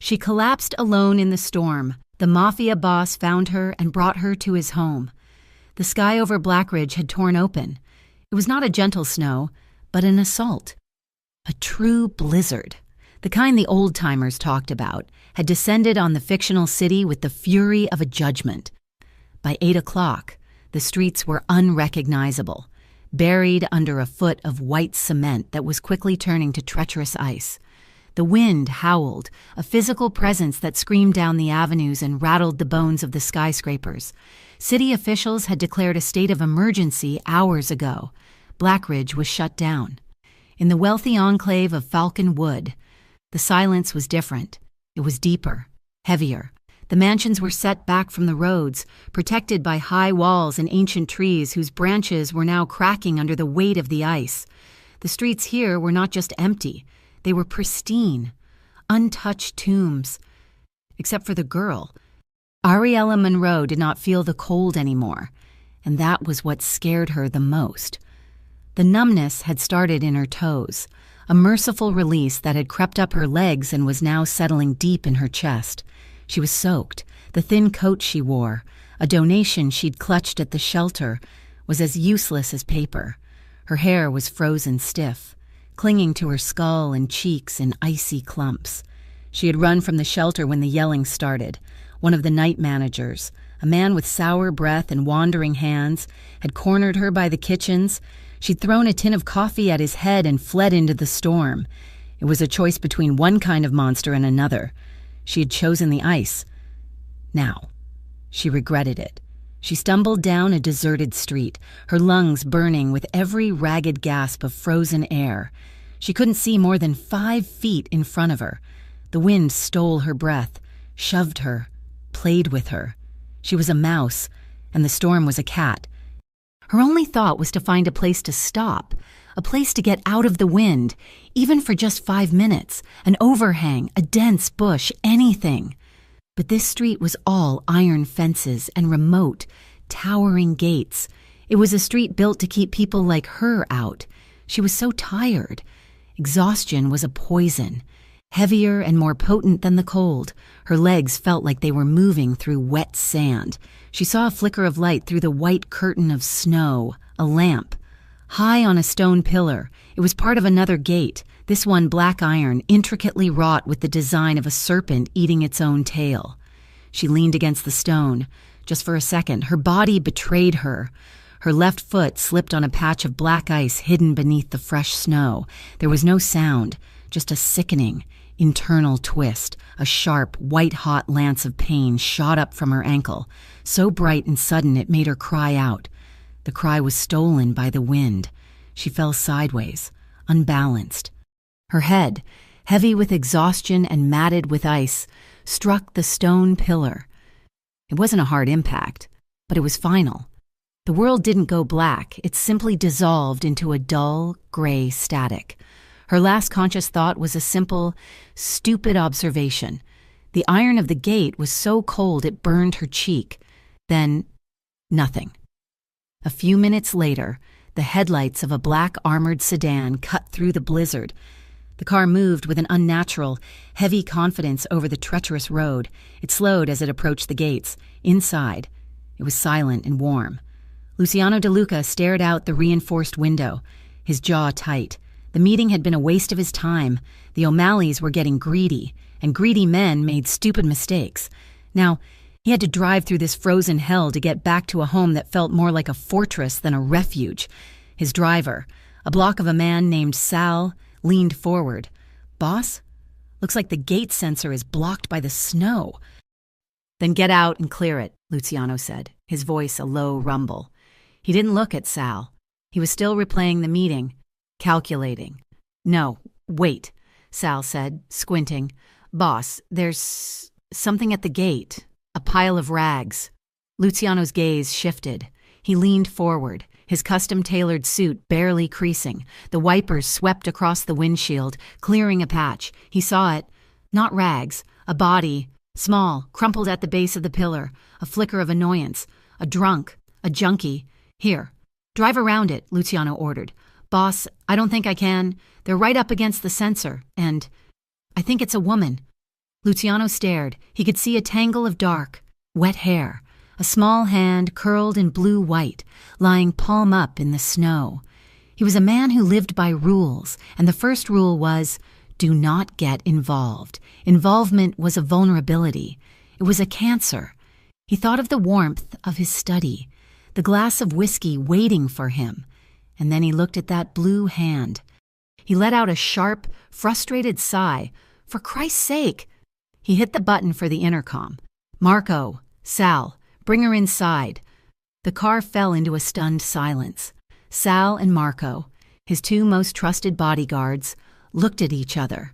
She collapsed alone in the storm. The Mafia boss found her and brought her to his home. The sky over Blackridge had torn open. It was not a gentle snow, but an assault. A true blizzard, the kind the old-timers talked about, had descended on the fictional city with the fury of a judgment. By 8 o'clock, the streets were unrecognizable, buried under a foot of white cement that was quickly turning to treacherous ice. The wind howled, a physical presence that screamed down the avenues and rattled the bones of the skyscrapers. City officials had declared a state of emergency hours ago. Blackridge was shut down. In the wealthy enclave of Falcon Wood, the silence was different. It was deeper, heavier. The mansions were set back from the roads, protected by high walls and ancient trees whose branches were now cracking under the weight of the ice. The streets here were not just empty. They were pristine, untouched tombs. Except for the girl. Ariella Monroe did not feel the cold anymore, and that was what scared her the most. The numbness had started in her toes, a merciful release that had crept up her legs and was now settling deep in her chest. She was soaked. The thin coat she wore, a donation she'd clutched at the shelter, was as useless as paper. Her hair was frozen stiff, clinging to her skull and cheeks in icy clumps. She had run from the shelter when the yelling started. One of the night managers, a man with sour breath and wandering hands, had cornered her by the kitchens. She'd thrown a tin of coffee at his head and fled into the storm. It was a choice between one kind of monster and another. She had chosen the ice. Now, she regretted it. She stumbled down a deserted street, her lungs burning with every ragged gasp of frozen air. She couldn't see more than 5 feet in front of her. The wind stole her breath, shoved her, played with her. She was a mouse, and the storm was a cat. Her only thought was to find a place to stop, a place to get out of the wind, even for just 5 minutes, an overhang, a dense bush, anything. But this street was all iron fences and remote, towering gates. It was a street built to keep people like her out. She was so tired. Exhaustion was a poison, heavier and more potent than the cold. Her legs felt like they were moving through wet sand. She saw a flicker of light through the white curtain of snow, a lamp. High on a stone pillar, it was part of another gate, this one black iron, intricately wrought with the design of a serpent eating its own tail. She leaned against the stone. Just for a second, her body betrayed her. Her left foot slipped on a patch of black ice hidden beneath the fresh snow. There was no sound, just a sickening, internal twist. A sharp, white-hot lance of pain shot up from her ankle, so bright and sudden it made her cry out. The cry was stolen by the wind. She fell sideways, unbalanced. Her head, heavy with exhaustion and matted with ice, struck the stone pillar. It wasn't a hard impact, but it was final. The world didn't go black. It simply dissolved into a dull, gray static. Her last conscious thought was a simple, stupid observation. The iron of the gate was so cold it burned her cheek. Then, nothing. A few minutes later, the headlights of a black armored sedan cut through the blizzard. The car moved with an unnatural, heavy confidence over the treacherous road. It slowed as it approached the gates. Inside, it was silent and warm. Luciano De Luca stared out the reinforced window, his jaw tight. The meeting had been a waste of his time. The O'Malleys were getting greedy, and greedy men made stupid mistakes. Now, he had to drive through this frozen hell to get back to a home that felt more like a fortress than a refuge. His driver, a block of a man named Sal, leaned forward. "Boss? Looks like the gate sensor is blocked by the snow." "Then get out and clear it," Luciano said, his voice a low rumble. He didn't look at Sal. He was still replaying the meeting, calculating. "No, wait," Sal said, squinting. "Boss, there's something at the gate. A pile of rags." Luciano's gaze shifted. He leaned forward, his custom-tailored suit barely creasing. The wipers swept across the windshield, clearing a patch. He saw it. Not rags. A body. Small, crumpled at the base of the pillar. A flicker of annoyance. A drunk. A junkie. "Here. Drive around it," Luciano ordered. "Boss, I don't think I can. They're right up against the sensor, and I think it's a woman." Luciano stared. He could see a tangle of dark, wet hair, a small hand curled in blue-white, lying palm up in the snow. He was a man who lived by rules, and the first rule was, do not get involved. Involvement was a vulnerability. It was a cancer. He thought of the warmth of his study, the glass of whiskey waiting for him, and then he looked at that blue hand. He let out a sharp, frustrated sigh. For Christ's sake! He hit the button for the intercom. Marco, Sal, bring her inside. The car fell into a stunned silence. Sal and Marco, his two most trusted bodyguards, looked at each other.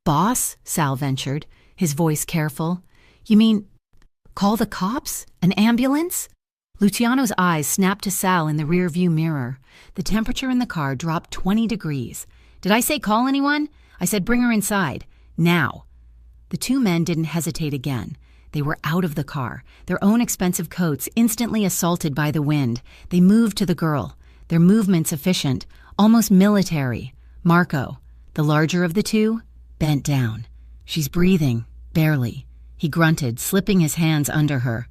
Boss, Sal ventured, his voice careful. You mean, call the cops? An ambulance? Luciano's eyes snapped to Sal in the rearview mirror. The temperature in the car dropped 20 degrees. Did I say call anyone? I said bring her inside. Now. The two men didn't hesitate again. They were out of the car, their own expensive coats instantly assaulted by the wind. They moved to the girl, their movements efficient, almost military. Marco, the larger of the two, bent down. She's breathing, barely. He grunted, slipping his hands under her.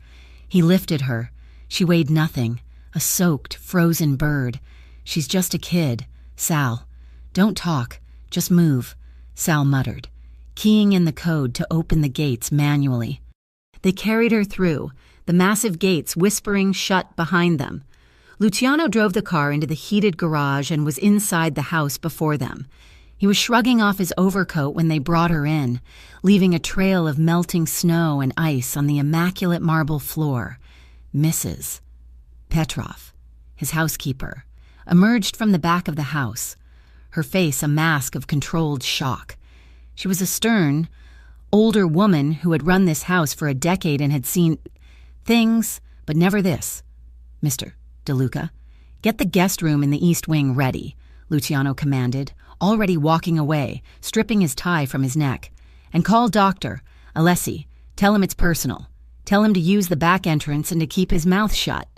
He lifted her. She weighed nothing, a soaked, frozen bird. She's just a kid. Sal, don't talk, just move, Sal muttered, keying in the code to open the gates manually. They carried her through, the massive gates whispering shut behind them. Luciano drove the car into the heated garage and was inside the house before them. He was shrugging off his overcoat when they brought her in, leaving a trail of melting snow and ice on the immaculate marble floor. Mrs. Petrov, his housekeeper, emerged from the back of the house, her face a mask of controlled shock. She was a stern, older woman who had run this house for a decade and had seen things, but never this. Mr. DeLuca, get the guest room in the East Wing ready, Luciano commanded, already walking away, stripping his tie from his neck. And call Dr. Alessi. Tell him it's personal. Tell him to use the back entrance and to keep his mouth shut.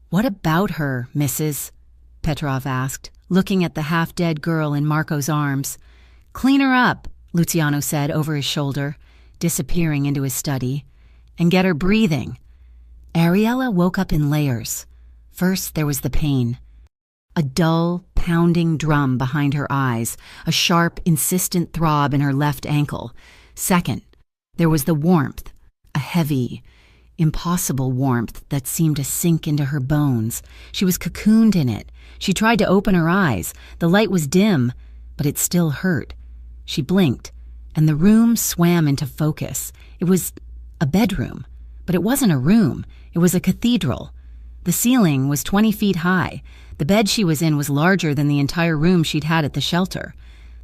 What about her, Mrs.? Petrov asked, looking at the half-dead girl in Marco's arms. Clean her up, Luciano said over his shoulder, disappearing into his study. And get her breathing. Ariella woke up in layers. First, there was the pain. A dull, pounding drum behind her eyes, a sharp, insistent throb in her left ankle. Second, there was the warmth, a heavy, impossible warmth that seemed to sink into her bones. She was cocooned in it. She tried to open her eyes. The light was dim, but it still hurt. She blinked, and the room swam into focus. It was a bedroom, but it wasn't a room. It was a cathedral. The ceiling was 20 feet high. The bed she was in was larger than the entire room she'd had at the shelter.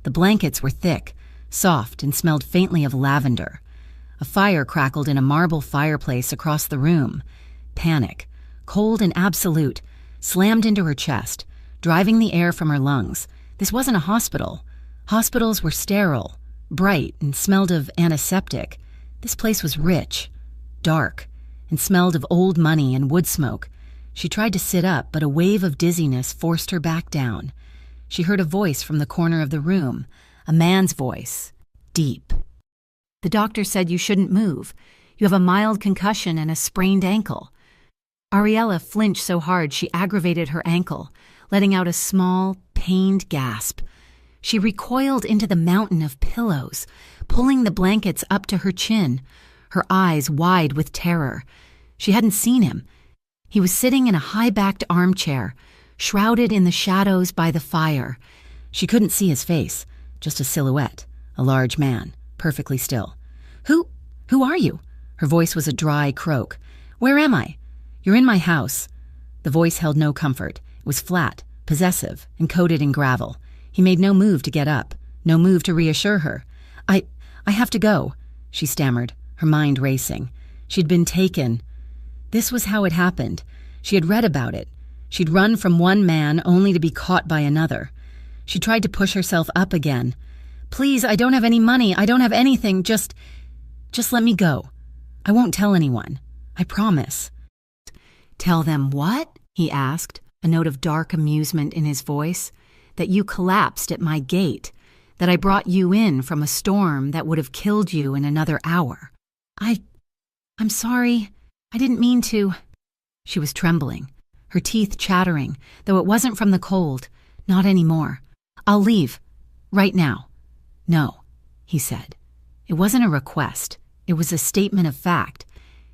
The blankets were thick, soft, and smelled faintly of lavender. A fire crackled in a marble fireplace across the room. Panic, cold and absolute, slammed into her chest, driving the air from her lungs. This wasn't a hospital. Hospitals were sterile, bright, and smelled of antiseptic. This place was rich, dark, and smelled of old money and wood smoke. She tried to sit up, but a wave of dizziness forced her back down. She heard a voice from the corner of the room, a man's voice, deep. The doctor said you shouldn't move. You have a mild concussion and a sprained ankle. Ariella flinched so hard she aggravated her ankle, letting out a small, pained gasp. She recoiled into the mountain of pillows, pulling the blankets up to her chin, her eyes wide with terror. She hadn't seen him. He was sitting in a high-backed armchair, shrouded in the shadows by the fire. She couldn't see his face, just a silhouette, a large man, perfectly still. Who are you? Her voice was a dry croak. Where am I? You're in my house. The voice held no comfort. It was flat, possessive, and coated in gravel. He made no move to get up, no move to reassure her. I have to go, she stammered, her mind racing. She'd been taken. This was how it happened. She had read about it. She'd run from one man only to be caught by another. She tried to push herself up again. Please, I don't have any money. I don't have anything. Just let me go. I won't tell anyone. I promise. Tell them what? He asked, a note of dark amusement in his voice. That you collapsed at my gate. that I brought you in from a storm that would have killed you in another hour. I'm sorry. I didn't mean to." She was trembling, her teeth chattering, though it wasn't from the cold. Not anymore. "I'll leave. Right now." "No," he said. It wasn't a request. It was a statement of fact.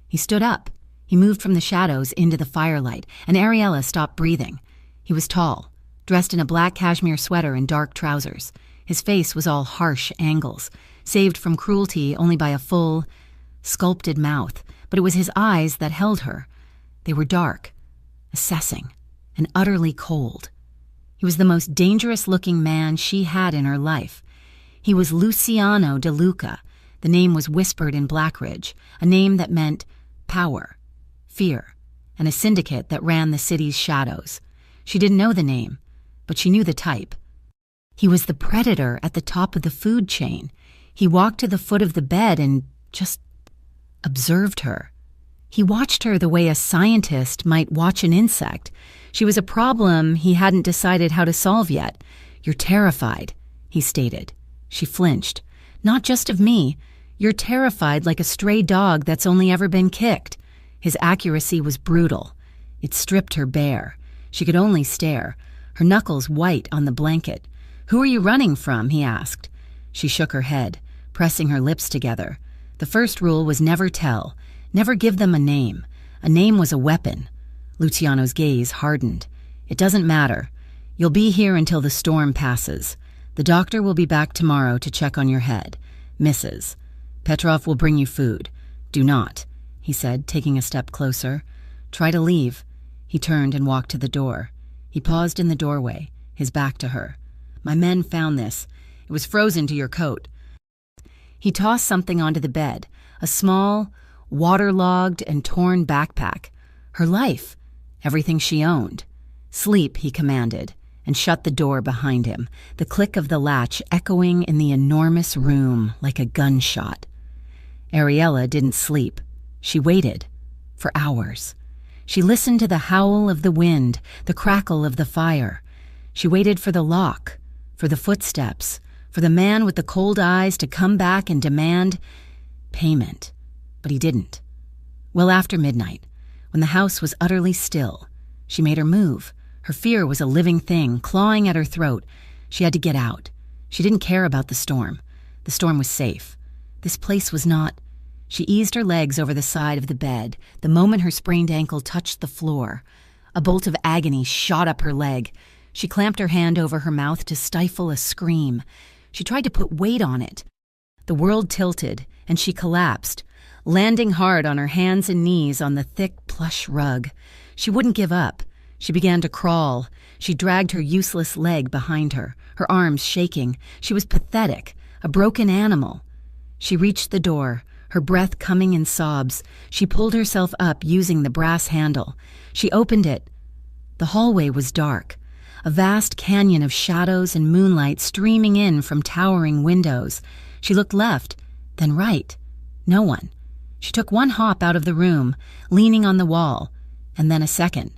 He stood up. He moved from the shadows into the firelight, and Ariella stopped breathing. He was tall, dressed in a black cashmere sweater and dark trousers. His face was all harsh angles, saved from cruelty only by a full, sculpted mouth, but it was his eyes that held her. They were dark, assessing, and utterly cold. He was the most dangerous-looking man she had in her life. He was Luciano De Luca. The name was whispered in Blackridge, a name that meant power, fear, and a syndicate that ran the city's shadows. She didn't know the name, but she knew the type. He was the predator at the top of the food chain. He walked to the foot of the bed and just observed her. He watched her the way a scientist might watch an insect. She was a problem he hadn't decided how to solve yet. "You're terrified," he stated. She flinched. "Not just of me. You're terrified like a stray dog that's only ever been kicked." His accuracy was brutal. It stripped her bare. She could only stare, her knuckles white on the blanket. "Who are you running from?" he asked. She shook her head, pressing her lips together. The first rule was never tell. Never give them a name. A name was a weapon. Luciano's gaze hardened. "It doesn't matter. You'll be here until the storm passes. The doctor will be back tomorrow to check on your head. Mrs. Petrov will bring you food. Do not," he said, taking a step closer. "Try to leave." He turned and walked to the door. He paused in the doorway, his back to her. "My men found this. It was frozen to your coat." He tossed something onto the bed, a small, waterlogged and torn backpack. Her life, everything she owned. "Sleep," he commanded, and shut the door behind him, the click of the latch echoing in the enormous room like a gunshot. Ariella didn't sleep. She waited. For hours. She listened to the howl of the wind, the crackle of the fire. She waited for the lock, for the footsteps, for the man with the cold eyes to come back and demand payment. But he didn't. Well after midnight, when the house was utterly still, she made her move. Her fear was a living thing, clawing at her throat. She had to get out. She didn't care about the storm. The storm was safe. This place was not. She eased her legs over the side of the bed the moment her sprained ankle touched the floor. A bolt of agony shot up her leg. She clamped her hand over her mouth to stifle a scream. She tried to put weight on it. The world tilted, and she collapsed, landing hard on her hands and knees on the thick plush rug. She wouldn't give up. She began to crawl. She dragged her useless leg behind her, her arms shaking. She was pathetic, a broken animal. She reached the door, her breath coming in sobs. She pulled herself up using the brass handle. She opened it. The hallway was dark, a vast canyon of shadows and moonlight streaming in from towering windows. She looked left, then right. No one. She took one hop out of the room, leaning on the wall, and then a second.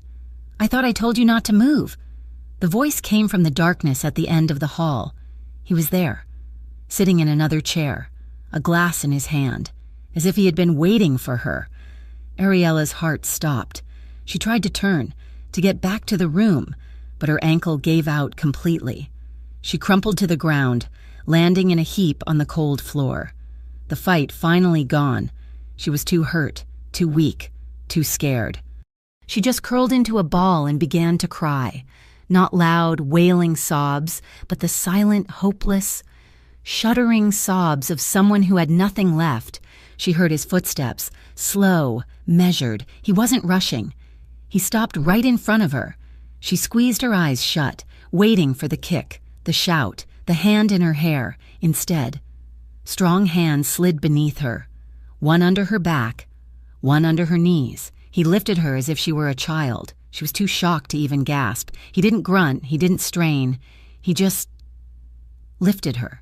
"I thought I told you not to move." The voice came from the darkness at the end of the hall. He was there, sitting in another chair, a glass in his hand, as if he had been waiting for her. Ariella's heart stopped. She tried to turn, to get back to the room, but her ankle gave out completely. She crumpled to the ground, landing in a heap on the cold floor. The fight finally gone. She was too hurt, too weak, too scared. She just curled into a ball and began to cry. Not loud, wailing sobs, but the silent, hopeless, shuddering sobs of someone who had nothing left. She heard his footsteps, slow, measured. He wasn't rushing. He stopped right in front of her. She squeezed her eyes shut, waiting for the kick, the shout, the hand in her hair. Instead, strong hands slid beneath her, one under her back, one under her knees. He lifted her as if she were a child. She was too shocked to even gasp. He didn't grunt, he didn't strain. He just lifted her.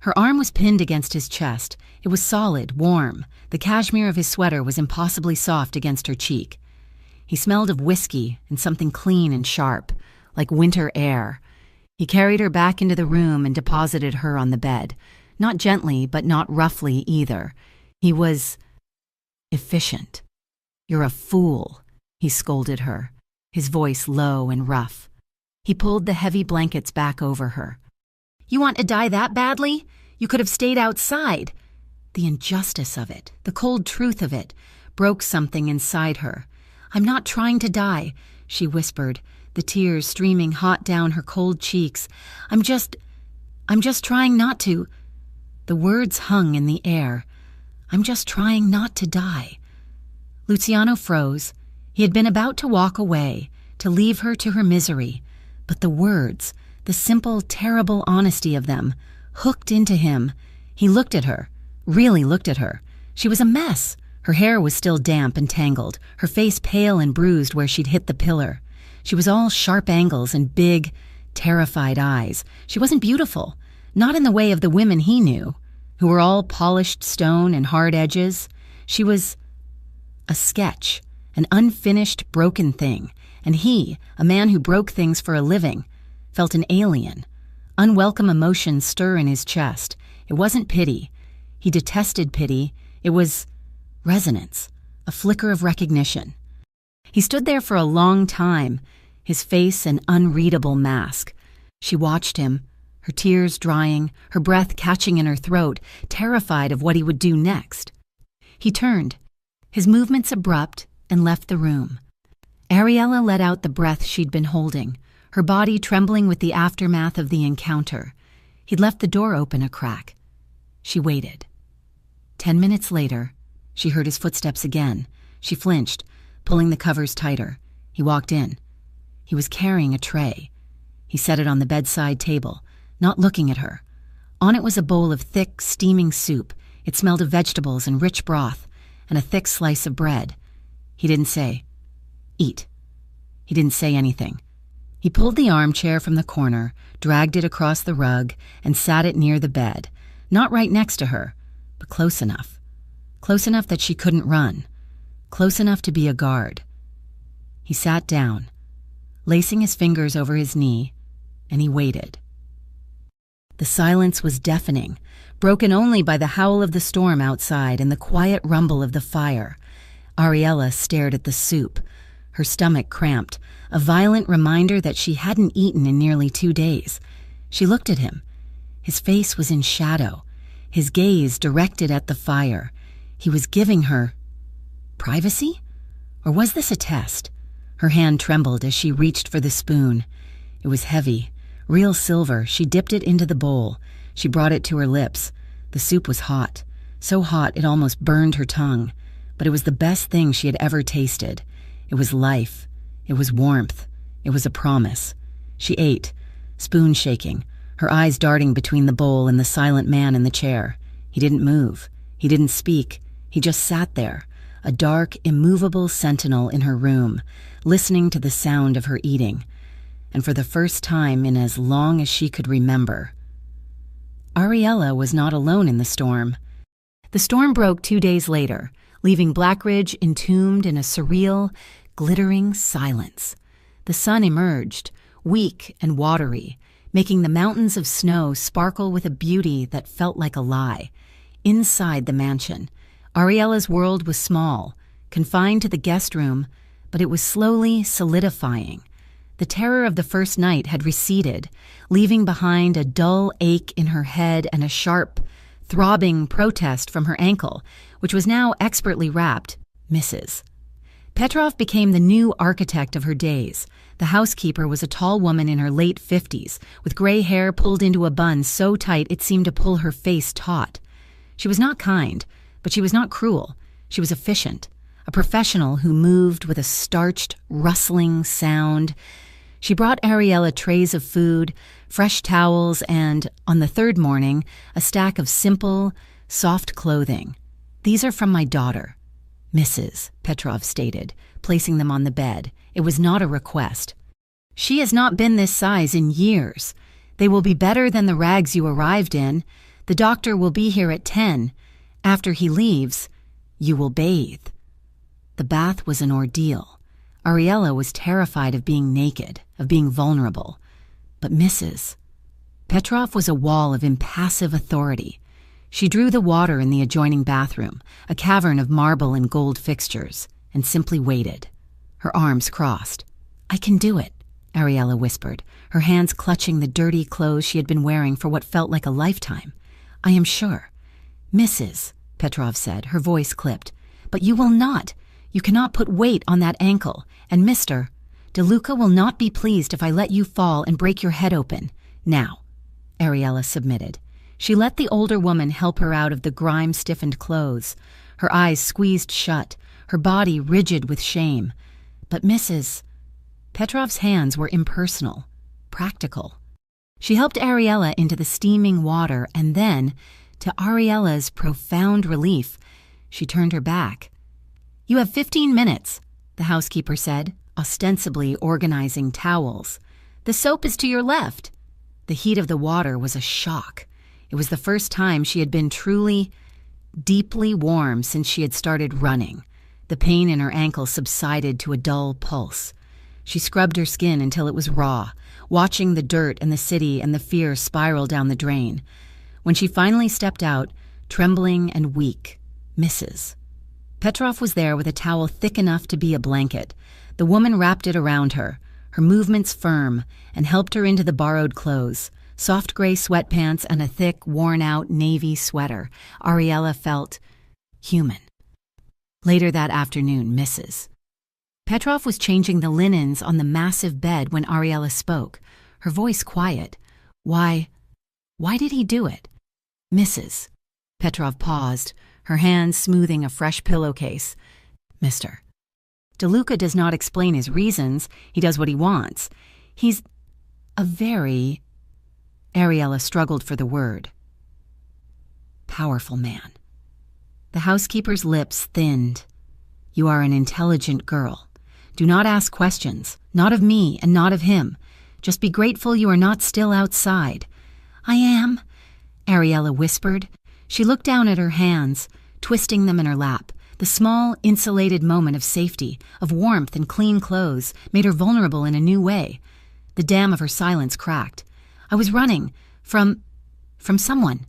Her arm was pinned against his chest. It was solid, warm. The cashmere of his sweater was impossibly soft against her cheek. He smelled of whiskey and something clean and sharp, like winter air. He carried her back into the room and deposited her on the bed. Not gently, but not roughly either. He was efficient. "You're a fool," he scolded her, his voice low and rough. He pulled the heavy blankets back over her. "You want to die that badly? You could have stayed outside." The injustice of it, the cold truth of it, broke something inside her. "I'm not trying to die," she whispered, the tears streaming hot down her cold cheeks. I'm just trying not to." The words hung in the air. "I'm just trying not to die." Luciano froze. He had been about to walk away, to leave her to her misery, but the words, the simple, terrible honesty of them, hooked into him. He looked at her, really looked at her. She was a mess. Her hair was still damp and tangled, her face pale and bruised where she'd hit the pillar. She was all sharp angles and big, terrified eyes. She wasn't beautiful, not in the way of the women he knew, who were all polished stone and hard edges. She was a sketch, an unfinished, broken thing, and he, a man who broke things for a living, felt an alien. Unwelcome emotions stir in his chest. It wasn't pity. He detested pity. It was resonance, a flicker of recognition. He stood there for a long time, his face an unreadable mask. She watched him, her tears drying, her breath catching in her throat, terrified of what he would do next. He turned, his movements abrupt, and left the room. Ariella let out the breath she'd been holding, her body trembling with the aftermath of the encounter. He'd left the door open a crack. She waited. 10 minutes later, she heard his footsteps again. She flinched, pulling the covers tighter. He walked in. He was carrying a tray. He set it on the bedside table, not looking at her. On it was a bowl of thick, steaming soup. It smelled of vegetables and rich broth, and a thick slice of bread. He didn't say, "Eat." He didn't say anything. He pulled the armchair from the corner, dragged it across the rug, and sat it near the bed, not right next to her, but close enough. Close enough that she couldn't run. Close enough to be a guard. He sat down, lacing his fingers over his knee, and he waited. The silence was deafening, broken only by the howl of the storm outside and the quiet rumble of the fire. Ariella stared at the soup, her stomach cramped, a violent reminder that she hadn't eaten in nearly 2 days. She looked at him. His face was in shadow, his gaze directed at the fire. He was giving her privacy? Or was this a test? Her hand trembled as she reached for the spoon. It was heavy, real silver. She dipped it into the bowl. She brought it to her lips. The soup was hot, so hot it almost burned her tongue. But it was the best thing she had ever tasted. It was life. It was warmth. It was a promise. She ate, spoon shaking, her eyes darting between the bowl and the silent man in the chair. He didn't move. He didn't speak. He just sat there, a dark, immovable sentinel in her room, listening to the sound of her eating. And for the first time in as long as she could remember, Ariella was not alone in the storm. The storm broke 2 days later, leaving Blackridge entombed in a surreal, glittering silence. The sun emerged, weak and watery, making the mountains of snow sparkle with a beauty that felt like a lie. Inside the mansion, Ariella's world was small, confined to the guest room, but it was slowly solidifying. The terror of the first night had receded, leaving behind a dull ache in her head and a sharp, throbbing protest from her ankle, which was now expertly wrapped, Mrs. Petrov became the new architect of her days. The housekeeper was a tall woman in her late 50s, with gray hair pulled into a bun so tight it seemed to pull her face taut. She was not kind, but she was not cruel. She was efficient, a professional who moved with a starched, rustling sound. She brought Ariella trays of food, fresh towels, and, on the third morning, a stack of simple, soft clothing. "These are from my daughter," Mrs. Petrov stated, placing them on the bed. It was not a request. "She has not been this size in years. They will be better than the rags you arrived in. The doctor will be here at 10. After he leaves, you will bathe." The bath was an ordeal. Ariella was terrified of being naked, of being vulnerable. But Mrs. Petrov was a wall of impassive authority. She drew the water in the adjoining bathroom, a cavern of marble and gold fixtures, and simply waited, her arms crossed. "I can do it," Ariella whispered, her hands clutching the dirty clothes she had been wearing for what felt like a lifetime. "I am sure." "Mrs.," Petrov said, her voice clipped. "But you will not. You cannot put weight on that ankle. And Mr. DeLuca will not be pleased if I let you fall and break your head open. Now." Ariella submitted. She let the older woman help her out of the grime-stiffened clothes, her eyes squeezed shut, her body rigid with shame. But Mrs. Petrov's hands were impersonal, practical. She helped Ariella into the steaming water, and then, to Ariella's profound relief, she turned her back. "You have 15 minutes, the housekeeper said, ostensibly organizing towels. "The soap is to your left." The heat of the water was a shock. It was the first time she had been truly, deeply warm since she had started running. The pain in her ankle subsided to a dull pulse. She scrubbed her skin until it was raw, watching the dirt and the city and the fear spiral down the drain. When she finally stepped out, trembling and weak, Mrs. Petrov was there with a towel thick enough to be a blanket. The woman wrapped it around her, her movements firm, and helped her into the borrowed clothes. Soft gray sweatpants and a thick, worn-out navy sweater. Ariella felt human. Later that afternoon, Mrs. Petrov was changing the linens on the massive bed when Ariella spoke, her voice quiet. Why did he do it? "Mrs." Petrov paused, her hands smoothing a fresh pillowcase. "Mr. DeLuca does not explain his reasons. He does what he wants. He's a very..." Ariella struggled for the word. "Powerful man." The housekeeper's lips thinned. "You are an intelligent girl. Do not ask questions, not of me and not of him. Just be grateful you are not still outside." "I am," Ariella whispered. She looked down at her hands, twisting them in her lap. The small, insulated moment of safety, of warmth and clean clothes, made her vulnerable in a new way. The dam of her silence cracked. "I was running from someone."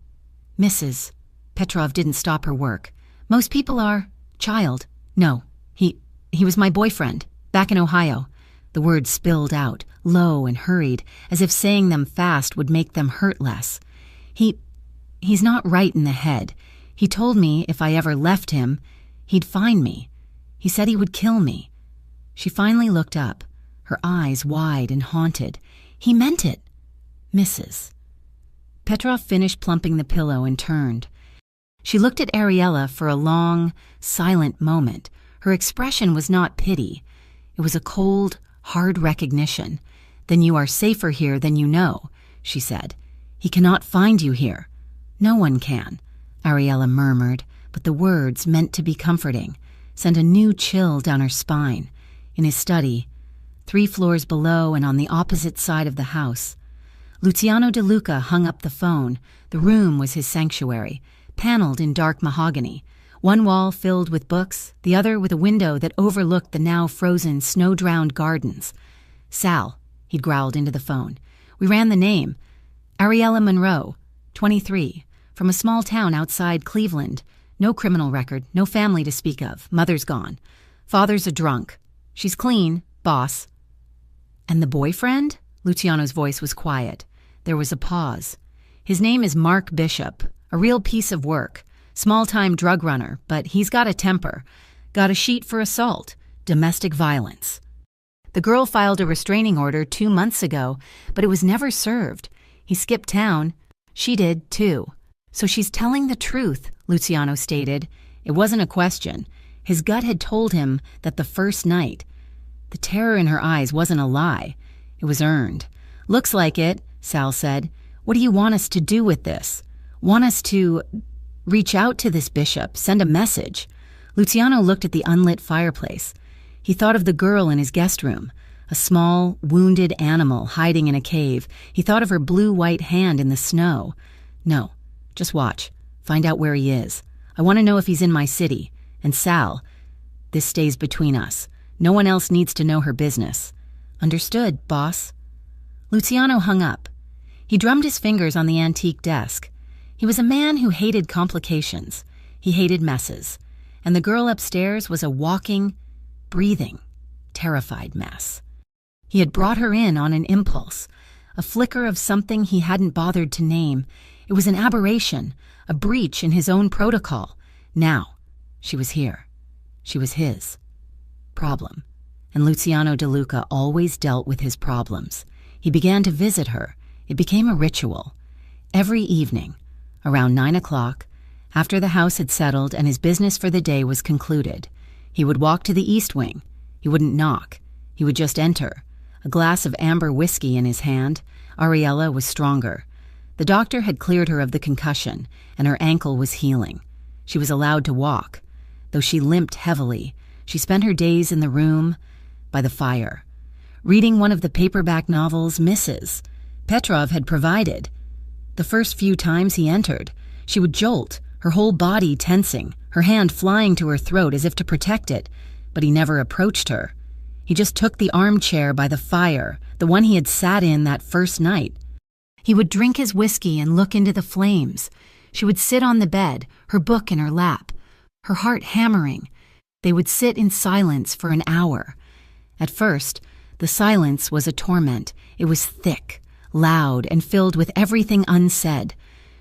"Mrs." Petrov didn't stop her work. "Most people are... child. No, he was my boyfriend, back in Ohio." The words spilled out, low and hurried, as if saying them fast would make them hurt less. He's not right in the head. He told me if I ever left him, he'd find me. He said he would kill me." She finally looked up, her eyes wide and haunted. "He meant it." "Mrs." Petrov finished plumping the pillow and turned. She looked at Ariella for a long, silent moment. Her expression was not pity. It was a cold, hard recognition. "Then you are safer here than you know," she said. "He cannot find you here." "No one can," Ariella murmured, but the words, meant to be comforting, sent a new chill down her spine. In his study, 3 floors below and on the opposite side of the house, Luciano DeLuca hung up the phone. The room was his sanctuary, paneled in dark mahogany, one wall filled with books, the other with a window that overlooked the now frozen, snow-drowned gardens. "Sal," he'd growled into the phone. "We ran the name. Ariella Monroe, 23, from a small town outside Cleveland. No criminal record, no family to speak of. Mother's gone. Father's a drunk. She's clean, boss." "And the boyfriend?" Luciano's voice was quiet. There was a pause. "His name is Mark Bishop, a real piece of work. Small-time drug runner, but he's got a temper. Got a sheet for assault, domestic violence. The girl filed a restraining order 2 months ago, but it was never served. He skipped town. She did, too. So she's telling the truth," Luciano stated. It wasn't a question. His gut had told him that the first night. The terror in her eyes wasn't a lie. It was earned. "Looks like it," Sal said. "What do you want us to do with this?" "Want us to reach out to this bishop, send a message." Luciano looked at the unlit fireplace. He thought of the girl in his guest room, a small, wounded animal hiding in a cave. He thought of her blue-white hand in the snow. "No, just watch. Find out where he is. I want to know if he's in my city. And Sal, this stays between us. No one else needs to know her business." "Understood, boss." Luciano hung up. He drummed his fingers on the antique desk. He was a man who hated complications. He hated messes. And the girl upstairs was a walking, breathing, terrified mess. He had brought her in on an impulse, a flicker of something he hadn't bothered to name. It was an aberration, a breach in his own protocol. Now, she was here. She was his problem. And Luciano De Luca always dealt with his problems. He began to visit her. It became a ritual. Every evening, around 9 o'clock, after the house had settled and his business for the day was concluded, he would walk to the east wing. He wouldn't knock. He would just enter. A glass of amber whiskey in his hand. Ariella was stronger. The doctor had cleared her of the concussion, and her ankle was healing. She was allowed to walk. Though she limped heavily, she spent her days in the room by the fire, reading one of the paperback novels Mrs. Petrov had provided. The first few times he entered, she would jolt, her whole body tensing, her hand flying to her throat as if to protect it, but he never approached her. He just took the armchair by the fire, the one he had sat in that first night. He would drink his whiskey and look into the flames. She would sit on the bed, her book in her lap, her heart hammering. They would sit in silence for an hour. At first, the silence was a torment. It was thick, loud, and filled with everything unsaid.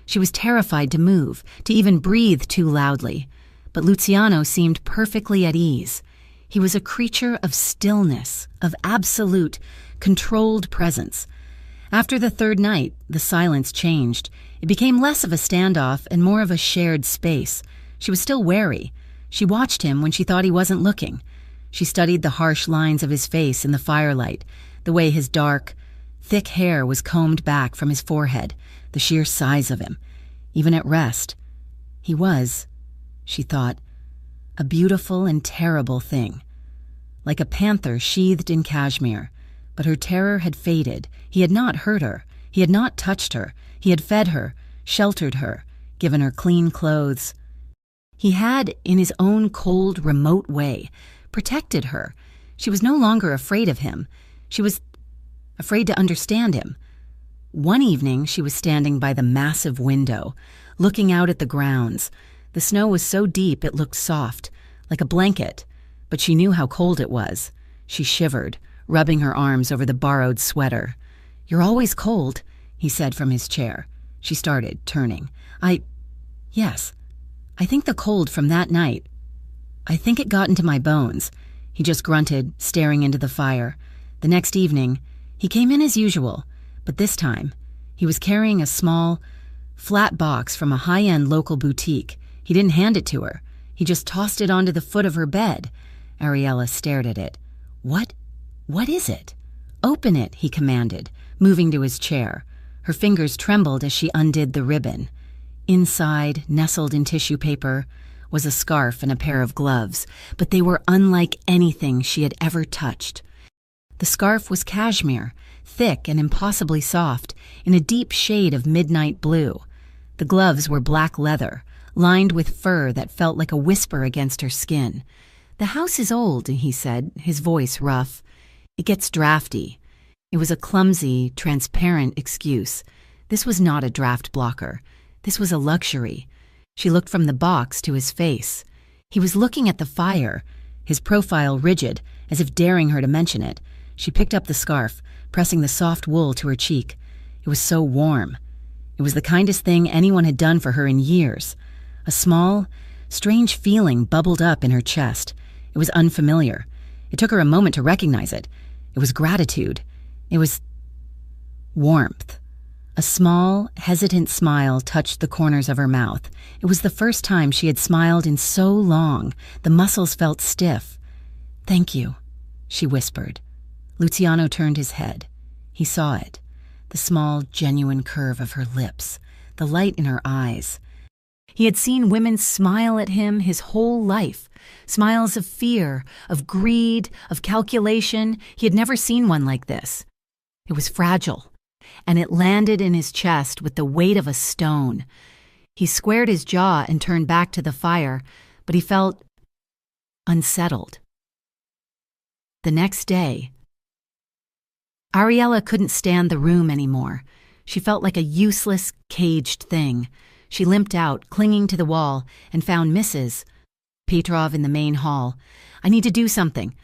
She was terrified to move, to even breathe too loudly. But Luciano seemed perfectly at ease. He was a creature of stillness, of absolute, controlled presence. After the third night, the silence changed. It became less of a standoff and more of a shared space. She was still wary. She watched him when she thought he wasn't looking. She studied the harsh lines of his face in the firelight, the way his dark, thick hair was combed back from his forehead, the sheer size of him. Even at rest, he was, she thought, a beautiful and terrible thing. Like a panther sheathed in cashmere. But her terror had faded. He had not hurt her. He had not touched her. He had fed her, sheltered her, given her clean clothes. He had, in his own cold, remote way, protected her. She was no longer afraid of him. She was afraid to understand him. One evening, she was standing by the massive window, looking out at the grounds. The snow was so deep it looked soft, like a blanket, but she knew how cold it was. She shivered, rubbing her arms over the borrowed sweater. "You're always cold," he said from his chair. She started, turning. Yes, I think the cold from that night, I think it got into my bones." He just grunted, staring into the fire. The next evening, he came in as usual, but this time, he was carrying a small, flat box from a high-end local boutique. He didn't hand it to her. He just tossed it onto the foot of her bed. Ariella stared at it. What is it?" "Open it," he commanded, moving to his chair. Her fingers trembled as she undid the ribbon. Inside, nestled in tissue paper, was a scarf and a pair of gloves, but they were unlike anything she had ever touched. The scarf was cashmere, thick and impossibly soft, in a deep shade of midnight blue. The gloves were black leather, lined with fur that felt like a whisper against her skin. "The house is old," he said, his voice rough. "It gets drafty." It was a clumsy, transparent excuse. This was not a draft blocker. This was a luxury. She looked from the box to his face. He was looking at the fire, his profile rigid, as if daring her to mention it. She picked up the scarf, pressing the soft wool to her cheek. It was so warm. It was the kindest thing anyone had done for her in years. A small, strange feeling bubbled up in her chest. It was unfamiliar. It took her a moment to recognize it. It was gratitude. It was warmth. A small, hesitant smile touched the corners of her mouth. It was the first time she had smiled in so long. The muscles felt stiff. "Thank you," she whispered. Luciano turned his head. He saw it. The small, genuine curve of her lips. The light in her eyes. He had seen women smile at him his whole life. Smiles of fear, of greed, of calculation. He had never seen one like this. It was fragile, and it landed in his chest with the weight of a stone. He squared his jaw and turned back to the fire, but he felt unsettled. The next day, Ariella couldn't stand the room anymore. She felt like a useless, caged thing. She limped out, clinging to the wall, and found Mrs. Petrov in the main hall. "I need to do something,"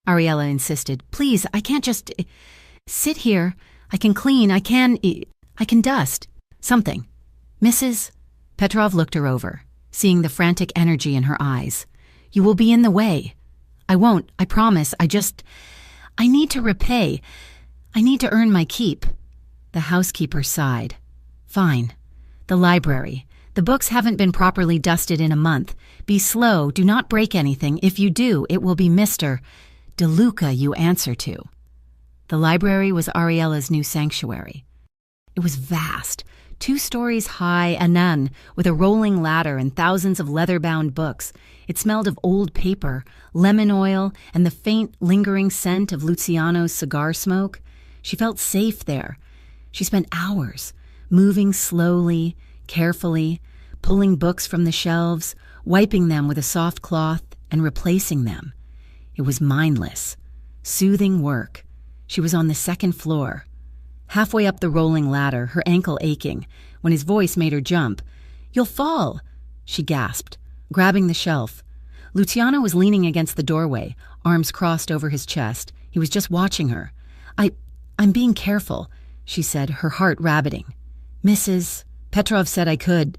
Ariella insisted. "Please, I can't just sit here. I can clean, I can dust. Something." "Mrs. Petrov looked her over, seeing the frantic energy in her eyes. "You will be in the way." "I won't, I promise. I need to repay. I need to earn my keep." The housekeeper sighed. "Fine. The library. The books haven't been properly dusted in a month. Be slow, do not break anything. If you do, it will be Mr. DeLuca you answer to." The library was Ariella's new sanctuary. It was vast, 2 stories high and none, with a rolling ladder and thousands of leather-bound books. It smelled of old paper, lemon oil, and the faint, lingering scent of Luciano's cigar smoke. She felt safe there. She spent hours, moving slowly, carefully, pulling books from the shelves, wiping them with a soft cloth, and replacing them. It was mindless, soothing work. She was on the 2nd floor. Halfway up the rolling ladder, her ankle aching, when his voice made her jump. "You'll fall," she gasped, grabbing the shelf. Luciano was leaning against the doorway, arms crossed over his chest. He was just watching her. I'm being careful," she said, her heart rabbiting. "Mrs. Petrov said I could."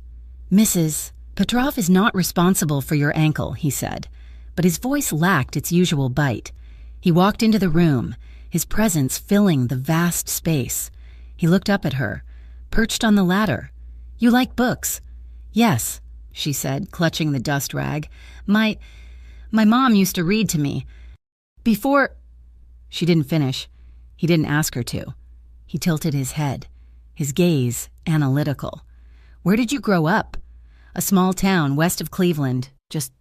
"Mrs. Petrov is not responsible for your ankle," he said, but his voice lacked its usual bite. He walked into the room, his presence filling the vast space. He looked up at her, perched on the ladder. "You like books?" "Yes," she said, clutching the dust rag. My mom used to read to me. Before—" She didn't finish. He didn't ask her to. He tilted his head, his gaze analytical. "Where did you grow up?" "A small town west of Cleveland. Just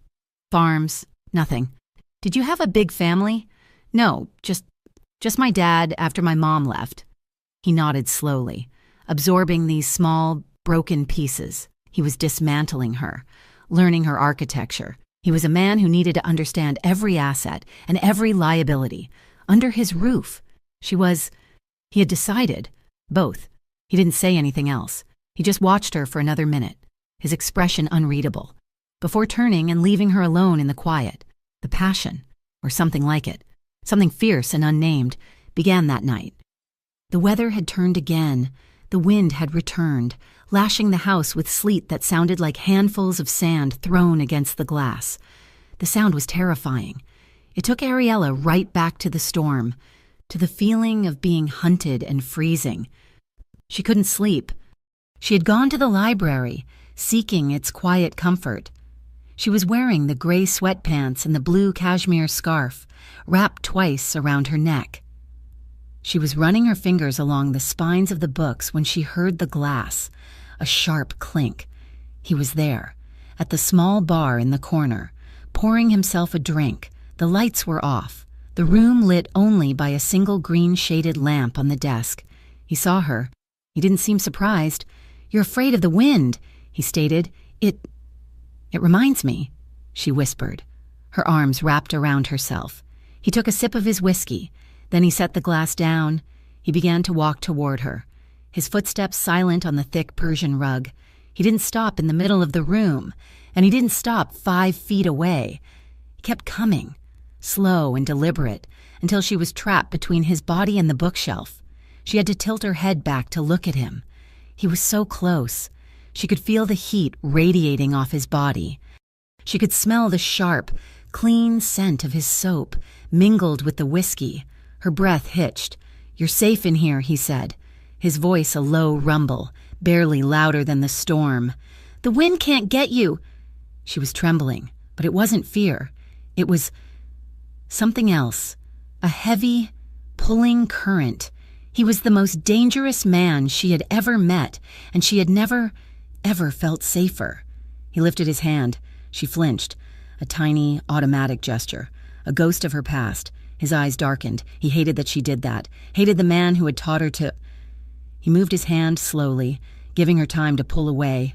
farms, nothing." "Did you have a big family?" "No, just my dad after my mom left." He nodded slowly, absorbing these small, broken pieces. He was dismantling her, learning her architecture. He was a man who needed to understand every asset and every liability. Under his roof. He had decided, both. He didn't say anything else. He just watched her for another minute, his expression unreadable, before turning and leaving her alone in the quiet. The passion, or something like it, something fierce and unnamed, began that night. The weather had turned again. The wind had returned, lashing the house with sleet that sounded like handfuls of sand thrown against the glass. The sound was terrifying. It took Ariella right back to the storm, to the feeling of being hunted and freezing. She couldn't sleep. She had gone to the library, seeking its quiet comfort. She was wearing the gray sweatpants and the blue cashmere scarf, wrapped twice around her neck. She was running her fingers along the spines of the books when she heard the glass, a sharp clink. He was there, at the small bar in the corner, pouring himself a drink. The lights were off, the room lit only by a single green-shaded lamp on the desk. He saw her. He didn't seem surprised. "You're afraid of the wind," he stated. It reminds me," she whispered, her arms wrapped around herself. He took a sip of his whiskey. Then he set the glass down. He began to walk toward her, his footsteps silent on the thick Persian rug. He didn't stop in the middle of the room, and he didn't stop 5 feet away. He kept coming, slow and deliberate, until she was trapped between his body and the bookshelf. She had to tilt her head back to look at him. He was so close. She could feel the heat radiating off his body. She could smell the sharp, clean scent of his soap, mingled with the whiskey. Her breath hitched. "You're safe in here," he said, his voice a low rumble, barely louder than the storm. "The wind can't get you." She was trembling, but it wasn't fear. It was something else, a heavy, pulling current. He was the most dangerous man she had ever met, and she had never, ever felt safer. He lifted his hand. She flinched, a tiny, automatic gesture, a ghost of her past. His eyes darkened. He hated that she did that, hated the man who had taught her to... He moved his hand slowly, giving her time to pull away.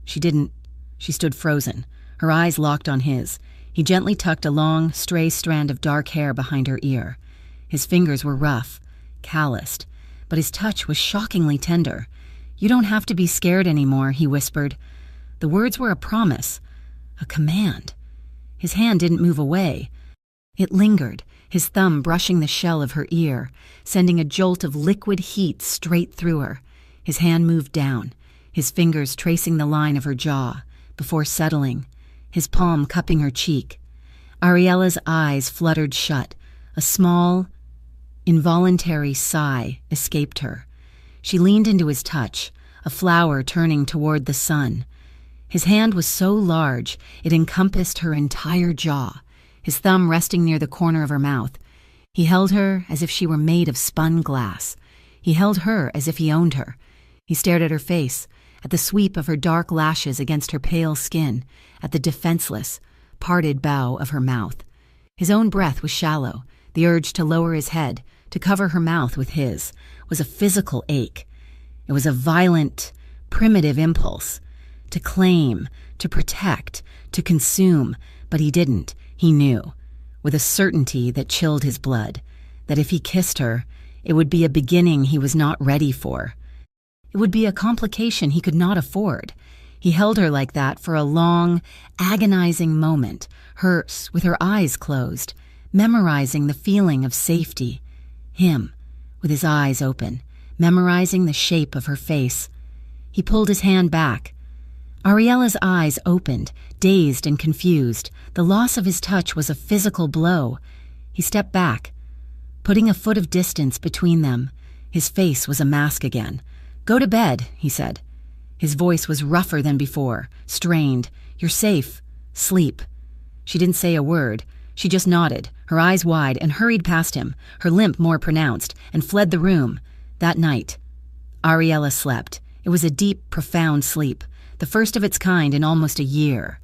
She didn't. She stood frozen, her eyes locked on his. He gently tucked a long, stray strand of dark hair behind her ear. His fingers were rough, calloused, but his touch was shockingly tender. "You don't have to be scared anymore," he whispered. The words were a promise, a command. His hand didn't move away. It lingered, his thumb brushing the shell of her ear, sending a jolt of liquid heat straight through her. His hand moved down, his fingers tracing the line of her jaw, before settling, his palm cupping her cheek. Ariella's eyes fluttered shut. A small, involuntary sigh escaped her. She leaned into his touch, a flower turning toward the sun. His hand was so large it encompassed her entire jaw, his thumb resting near the corner of her mouth. He held her as if she were made of spun glass. He held her as if he owned her. He stared at her face, at the sweep of her dark lashes against her pale skin, at the defenseless, parted bow of her mouth. His own breath was shallow. The urge to lower his head, to cover her mouth with his, was a physical ache. It was a violent, primitive impulse. To claim, to protect, to consume, but he didn't. He knew, with a certainty that chilled his blood, that if he kissed her, it would be a beginning he was not ready for. It would be a complication he could not afford. He held her like that for a long, agonizing moment, hers with her eyes closed, memorizing the feeling of safety. Him, with his eyes open, memorizing the shape of her face. He pulled his hand back. Ariella's eyes opened, dazed and confused. The loss of his touch was a physical blow. He stepped back, putting a foot of distance between them. His face was a mask again. "Go to bed," he said. His voice was rougher than before, strained. "You're safe. Sleep." She didn't say a word. She just nodded, her eyes wide, and hurried past him, her limp more pronounced, and fled the room. That night, Ariella slept. It was a deep, profound sleep, the first of its kind in almost a year.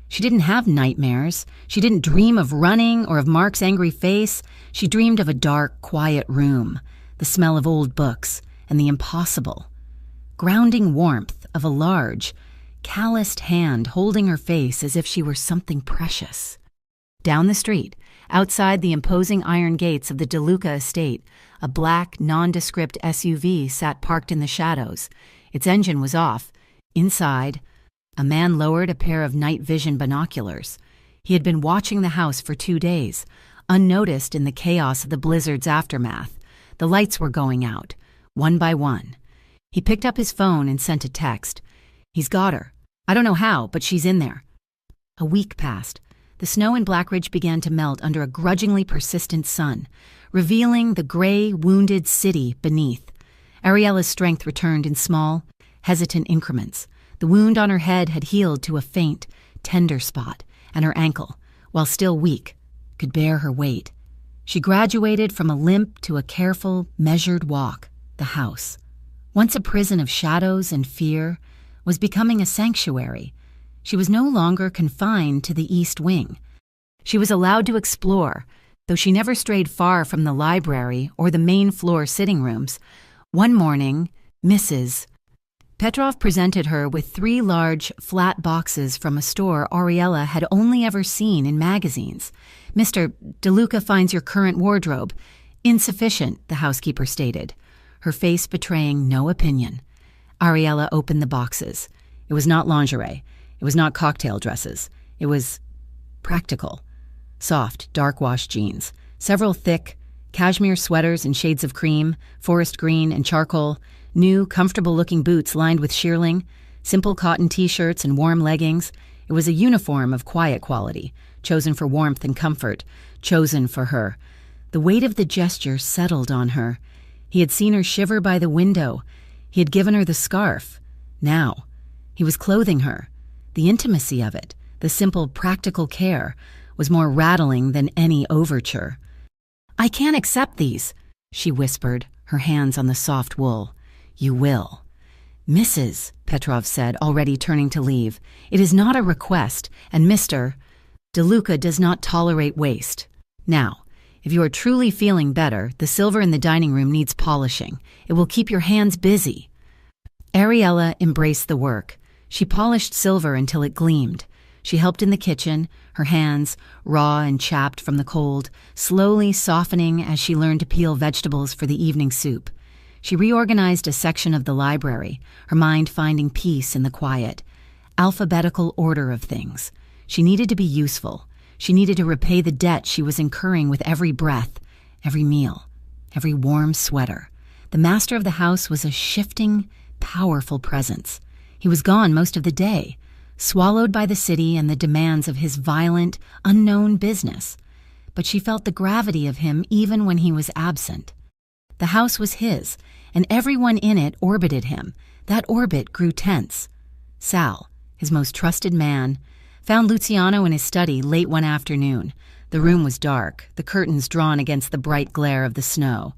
She didn't have nightmares. She didn't dream of running or of Mark's angry face. She dreamed of a dark, quiet room, the smell of old books, and the impossible, grounding warmth of a large, calloused hand holding her face as if she were something precious. Down the street, outside the imposing iron gates of the DeLuca estate, a black, nondescript SUV sat parked in the shadows. Its engine was off. Inside, a man lowered a pair of night vision binoculars. He had been watching the house for 2 days, unnoticed in the chaos of the blizzard's aftermath. The lights were going out, one by one. He picked up his phone and sent a text. "He's got her. I don't know how, but she's in there." A week passed. The snow in Blackridge began to melt under a grudgingly persistent sun, revealing the gray, wounded city beneath. Ariella's strength returned in small, hesitant increments. The wound on her head had healed to a faint, tender spot, and her ankle, while still weak, could bear her weight. She graduated from a limp to a careful, measured walk. The house, once a prison of shadows and fear, was becoming a sanctuary. She was no longer confined to the East Wing. She was allowed to explore, though she never strayed far from the library or the main floor sitting rooms. One morning, Mrs. Petrov presented her with 3 large, flat boxes from a store Ariella had only ever seen in magazines. "Mr. DeLuca finds your current wardrobe insufficient," the housekeeper stated, her face betraying no opinion. Ariella opened the boxes. It was not lingerie. It was not cocktail dresses. It was practical. Soft, dark-washed jeans, several thick, cashmere sweaters in shades of cream, forest green, and charcoal, new, comfortable-looking boots lined with shearling, simple cotton t-shirts and warm leggings. It was a uniform of quiet quality, chosen for warmth and comfort, chosen for her. The weight of the gesture settled on her. He had seen her shiver by the window. He had given her the scarf. Now, he was clothing her. The intimacy of it, the simple, practical care, was more rattling than any overture. "I can't accept these," she whispered, her hands on the soft wool. "You will." "Mrs.," Petrov said, already turning to leave, "it is not a request, and Mr. DeLuca does not tolerate waste. Now, if you are truly feeling better, the silver in the dining room needs polishing. It will keep your hands busy." Ariella embraced the work. She polished silver until it gleamed. She helped in the kitchen, her hands, raw and chapped from the cold, slowly softening as she learned to peel vegetables for the evening soup. She reorganized a section of the library, her mind finding peace in the quiet. Alphabetical order of things. She needed to be useful. She needed to repay the debt she was incurring with every breath, every meal, every warm sweater. The master of the house was a shifting, powerful presence. He was gone most of the day, swallowed by the city and the demands of his violent, unknown business. But she felt the gravity of him even when he was absent. The house was his, and everyone in it orbited him. That orbit grew tense. Sal, his most trusted man, found Luciano in his study late one afternoon. The room was dark, the curtains drawn against the bright glare of the snow.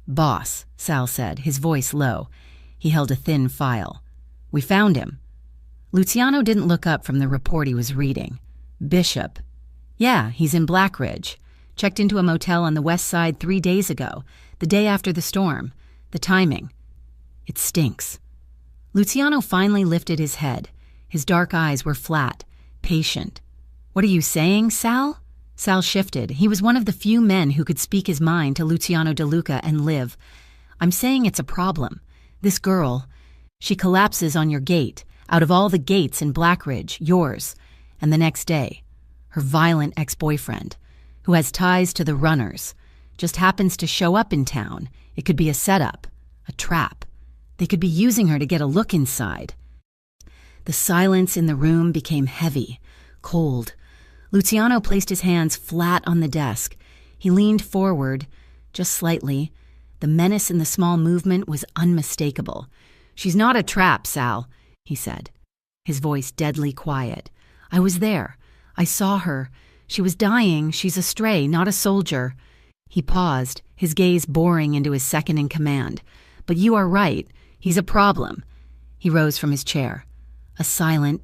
"Boss," Sal said, his voice low. He held a thin file. "We found him." Luciano didn't look up from the report he was reading. "Bishop." "Yeah, he's in Blackridge. Checked into a motel on the west side 3 days ago, the day after the storm. The timing. It stinks." Luciano finally lifted his head. His dark eyes were flat, patient. "What are you saying, Sal?" Sal shifted. He was one of the few men who could speak his mind to Luciano De Luca and live. "I'm saying it's a problem. This girl, she collapses on your gate, out of all the gates in Blackridge, yours. And the next day, her violent ex-boyfriend, who has ties to the runners, just happens to show up in town. It could be a setup, a trap. They could be using her to get a look inside." The silence in the room became heavy, cold. Luciano placed his hands flat on the desk. He leaned forward, just slightly. The menace in the small movement was unmistakable. "She's not a trap, Sal," he said, his voice deadly quiet. "I was there. I saw her. She was dying. She's a stray, not a soldier." He paused, his gaze boring into his second-in-command. "But you are right. He's a problem." He rose from his chair. A silent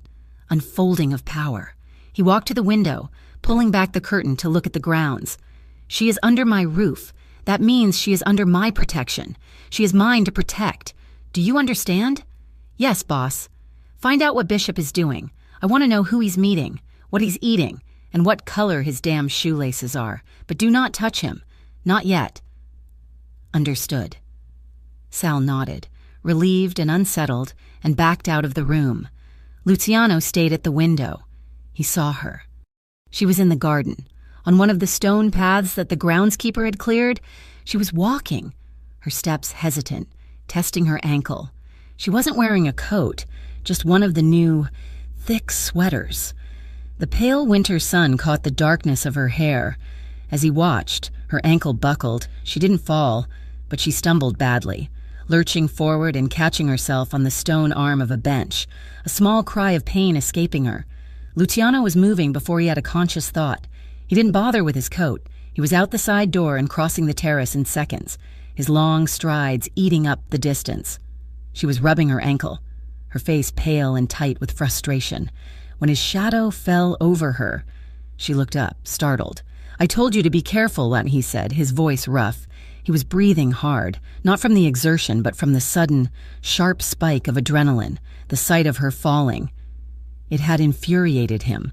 unfolding of power. He walked to the window, pulling back the curtain to look at the grounds. "She is under my roof. That means she is under my protection. She is mine to protect. Do you understand?" "Yes, boss. Find out what Bishop is doing. I want to know who he's meeting, what he's eating, and what color his damn shoelaces are. But do not touch him. Not yet." "Understood." Sal nodded, relieved and unsettled, and backed out of the room. Luciano stayed at the window. He saw her. She was in the garden. On one of the stone paths that the groundskeeper had cleared, she was walking, her steps hesitant, testing her ankle. She wasn't wearing a coat, just one of the new, thick sweaters. The pale winter sun caught the darkness of her hair. As he watched, her ankle buckled. She didn't fall, but she stumbled badly, lurching forward and catching herself on the stone arm of a bench, a small cry of pain escaping her. Luciano was moving before he had a conscious thought. He didn't bother with his coat. He was out the side door and crossing the terrace in seconds, his long strides eating up the distance. She was rubbing her ankle, her face pale and tight with frustration. When his shadow fell over her, she looked up, startled. "I told you to be careful," he said, his voice rough. He was breathing hard, not from the exertion, but from the sudden, sharp spike of adrenaline, the sight of her falling. It had infuriated him.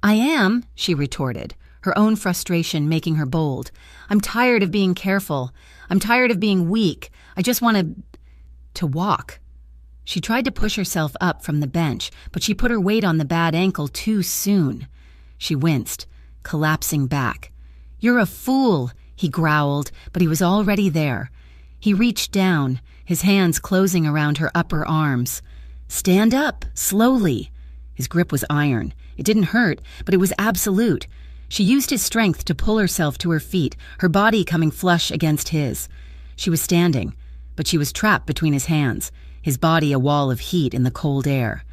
"I am," she retorted, her own frustration making her bold. "I'm tired of being careful. I'm tired of being weak. I just want to walk." She tried to push herself up from the bench, but she put her weight on the bad ankle too soon. She winced, collapsing back. "You're a fool," he growled, but he was already there. He reached down, his hands closing around her upper arms. "Stand up, slowly." His grip was iron. It didn't hurt, but it was absolute. She used his strength to pull herself to her feet, her body coming flush against his. She was standing, but she was trapped between his hands, his body a wall of heat in the cold air.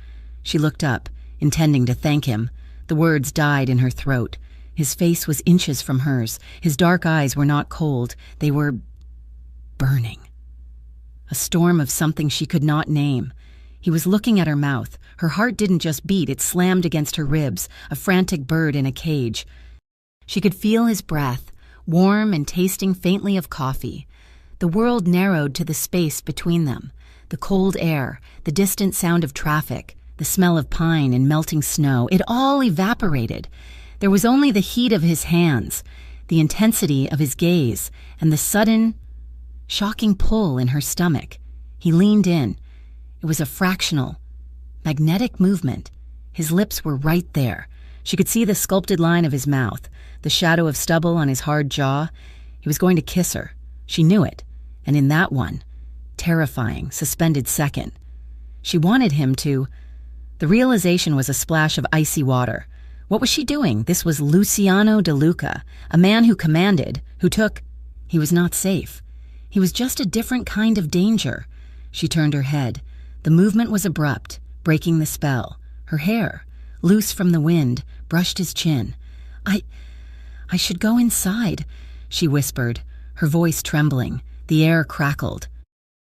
She looked up, intending to thank him. The words died in her throat. His face was inches from hers. His dark eyes were not cold. They were burning. A storm of something she could not name. He was looking at her mouth. Her heart didn't just beat, it slammed against her ribs, a frantic bird in a cage. She could feel his breath, warm and tasting faintly of coffee. The world narrowed to the space between them, the cold air, the distant sound of traffic, The smell of pine and melting snow, it all evaporated. There was only the heat of his hands, the intensity of his gaze, and the sudden, shocking pull in her stomach. He leaned in. It was a fractional, magnetic movement. His lips were right there. She could see the sculpted line of his mouth, the shadow of stubble on his hard jaw. He was going to kiss her. She knew it. And in that one, terrifying, suspended second, she wanted him to. The realization was a splash of icy water. What was she doing? This was Luciano De Luca, a man who commanded, who took. He was not safe. He was just a different kind of danger. She turned her head. The movement was abrupt, breaking the spell. Her hair, loose from the wind, brushed his chin. I should go inside, she whispered, her voice trembling. The air crackled.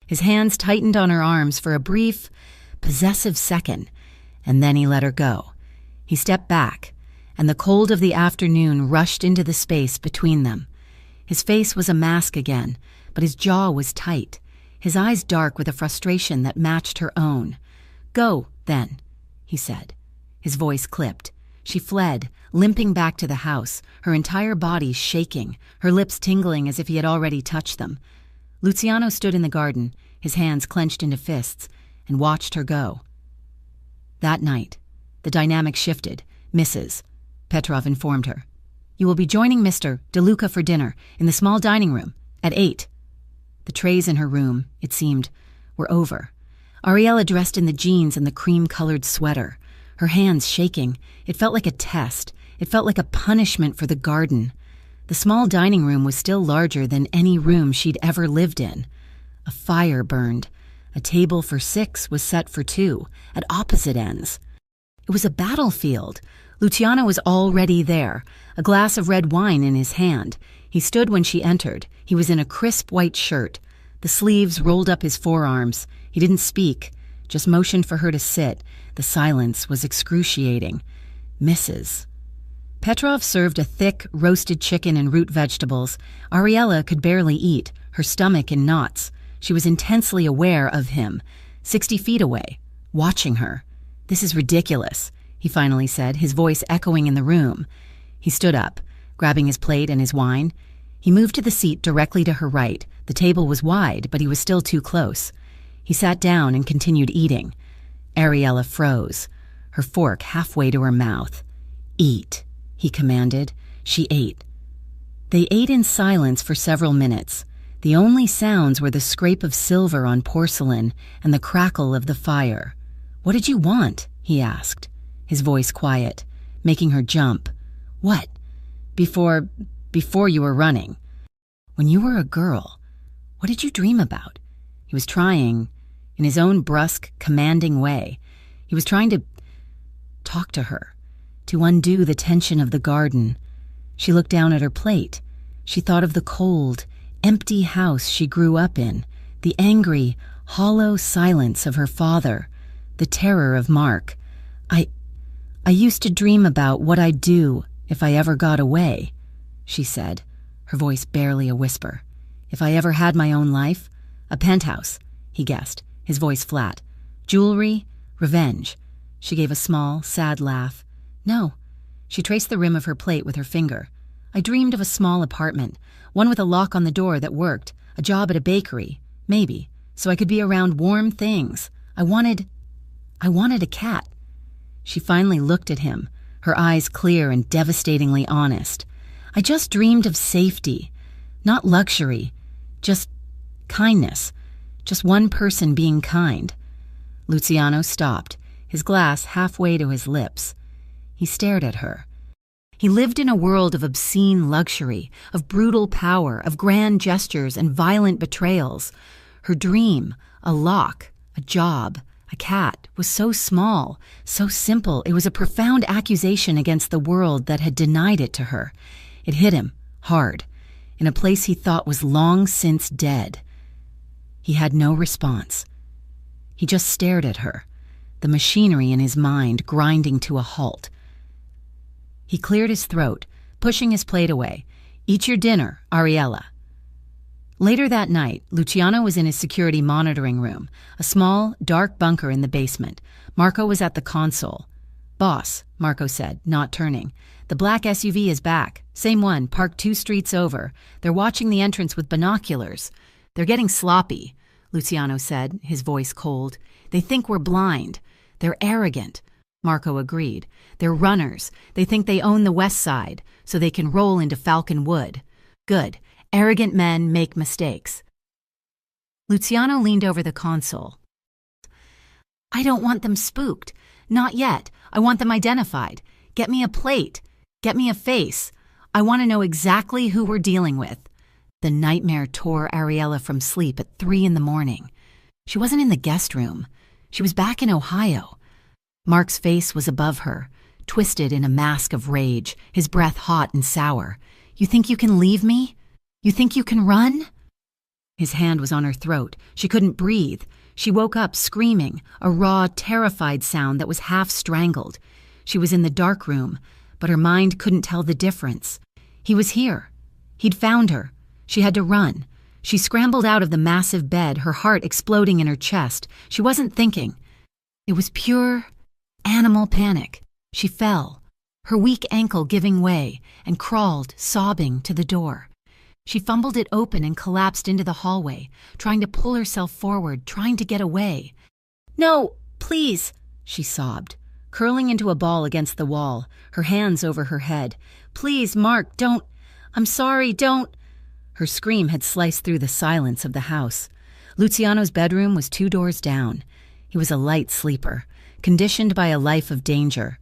His hands tightened on her arms for a brief, possessive second, and then he let her go. He stepped back, and the cold of the afternoon rushed into the space between them. His face was a mask again, but his jaw was tight, his eyes dark with a frustration that matched her own. "Go, then," he said. His voice clipped. She fled, limping back to the house, her entire body shaking, her lips tingling as if he had already touched them. Luciano stood in the garden, his hands clenched into fists, and watched her go. That night, the dynamic shifted. "Mrs." Petrov informed her. "You will be joining Mr. De Luca for dinner in the small dining room at 8. The trays in her room, it seemed, were over. Ariella dressed in the jeans and the cream-colored sweater, her hands shaking. It felt like a test. It felt like a punishment for the garden. The small dining room was still larger than any room she'd ever lived in. A fire burned. A table for 6 was set for 2, at opposite ends. It was a battlefield. Luciano was already there, a glass of red wine in his hand. He stood when she entered. He was in a crisp white shirt. The sleeves rolled up his forearms. He didn't speak, just motioned for her to sit. The silence was excruciating. "Mrs." Petrov served a thick, roasted chicken and root vegetables. Ariella could barely eat, her stomach in knots. She was intensely aware of him, 60 feet away, watching her. "This is ridiculous," he finally said, his voice echoing in the room. He stood up, grabbing his plate and his wine. He moved to the seat directly to her right. The table was wide, but he was still too close. He sat down and continued eating. Ariella froze, her fork halfway to her mouth. "Eat," he commanded. She ate. They ate in silence for several minutes. The only sounds were the scrape of silver on porcelain and the crackle of the fire. "What did you want?" he asked, his voice quiet, making her jump. "What? Before you were running. When you were a girl, what did you dream about?" He was trying, in his own brusque, commanding way. He was trying to talk to her, to undo the tension of the garden. She looked down at her plate. She thought of the cold, empty house she grew up in, the angry, hollow silence of her father, the terror of Mark. I used to dream about what I'd do if I ever got away," she said, her voice barely a whisper. "If I ever had my own life, a penthouse," he guessed, his voice flat. "Jewelry, revenge." She gave a small, sad laugh. "No." She traced the rim of her plate with her finger. "I dreamed of a small apartment, one with a lock on the door that worked, a job at a bakery, maybe, so I could be around warm things. I wanted a cat." She finally looked at him, her eyes clear and devastatingly honest. "I just dreamed of safety, not luxury, just kindness, just one person being kind." Luciano stopped, his glass halfway to his lips. He stared at her. He lived in a world of obscene luxury, of brutal power, of grand gestures and violent betrayals. Her dream, a lock, a job, a cat, was so small, so simple. It was a profound accusation against the world that had denied it to her. It hit him, hard, in a place he thought was long since dead. He had no response. He just stared at her, the machinery in his mind grinding to a halt. He cleared his throat, pushing his plate away. "Eat your dinner, Ariella." Later that night, Luciano was in his security monitoring room, a small, dark bunker in the basement. Marco was at the console. "Boss," Marco said, not turning. "The black SUV is back. Same one, parked 2 streets over. They're watching the entrance with binoculars." "They're getting sloppy," Luciano said, his voice cold. "They think we're blind. They're arrogant." Marco agreed. "They're runners. They think they own the West Side, so they can roll into Falcon Wood." "Good. Arrogant men make mistakes." Luciano leaned over the console. "I don't want them spooked. Not yet. I want them identified. Get me a plate. Get me a face. I want to know exactly who we're dealing with." The nightmare tore Ariella from sleep at 3 in the morning. She wasn't in the guest room. She was back in Ohio. Mark's face was above her, twisted in a mask of rage, his breath hot and sour. "You think you can leave me? You think you can run?" His hand was on her throat. She couldn't breathe. She woke up screaming, a raw, terrified sound that was half strangled. She was in the dark room, but her mind couldn't tell the difference. He was here. He'd found her. She had to run. She scrambled out of the massive bed, her heart exploding in her chest. She wasn't thinking. It was pure animal panic. She fell, her weak ankle giving way, and crawled, sobbing, to the door. She fumbled it open and collapsed into the hallway, trying to pull herself forward, trying to get away. "No, please," she sobbed, curling into a ball against the wall, her hands over her head. "Please, Mark, don't. I'm sorry, don't." Her scream had sliced through the silence of the house. Luciano's bedroom was 2 doors down. He was a light sleeper, conditioned by a life of danger.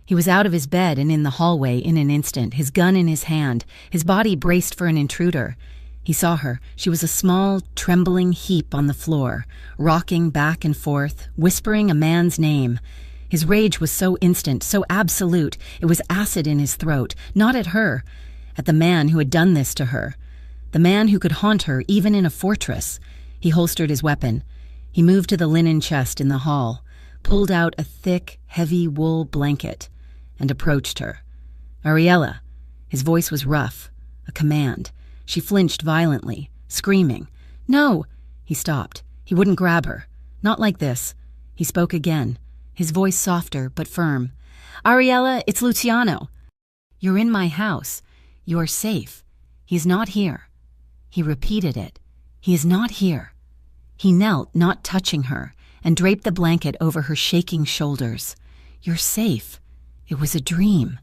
He was out of his bed and in the hallway in an instant, his gun in his hand, his body braced for an intruder. He saw her. She was a small, trembling heap on the floor, rocking back and forth, whispering a man's name. His rage was so instant, so absolute, it was acid in his throat, not at her, at the man who had done this to her, the man who could haunt her even in a fortress. He holstered his weapon. He moved to the linen chest in the hall, pulled out a thick, heavy wool blanket, and approached her. "Ariella." His voice was rough, a command. She flinched violently, screaming. "No!" He stopped. He wouldn't grab her. Not like this. He spoke again, his voice softer but firm. "Ariella, it's Luciano. You're in my house. You're safe. He's not here." He repeated it. "He is not here." He knelt, not touching her, and draped the blanket over her shaking shoulders. "You're safe. It was a dream."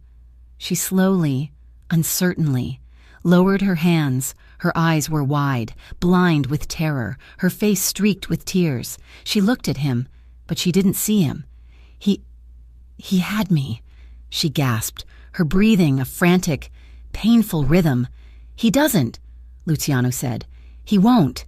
She slowly, uncertainly, lowered her hands. Her eyes were wide, blind with terror, her face streaked with tears. She looked at him, but she didn't see him. He had me," she gasped, her breathing a frantic, painful rhythm. "He doesn't," Luciano said. "He won't."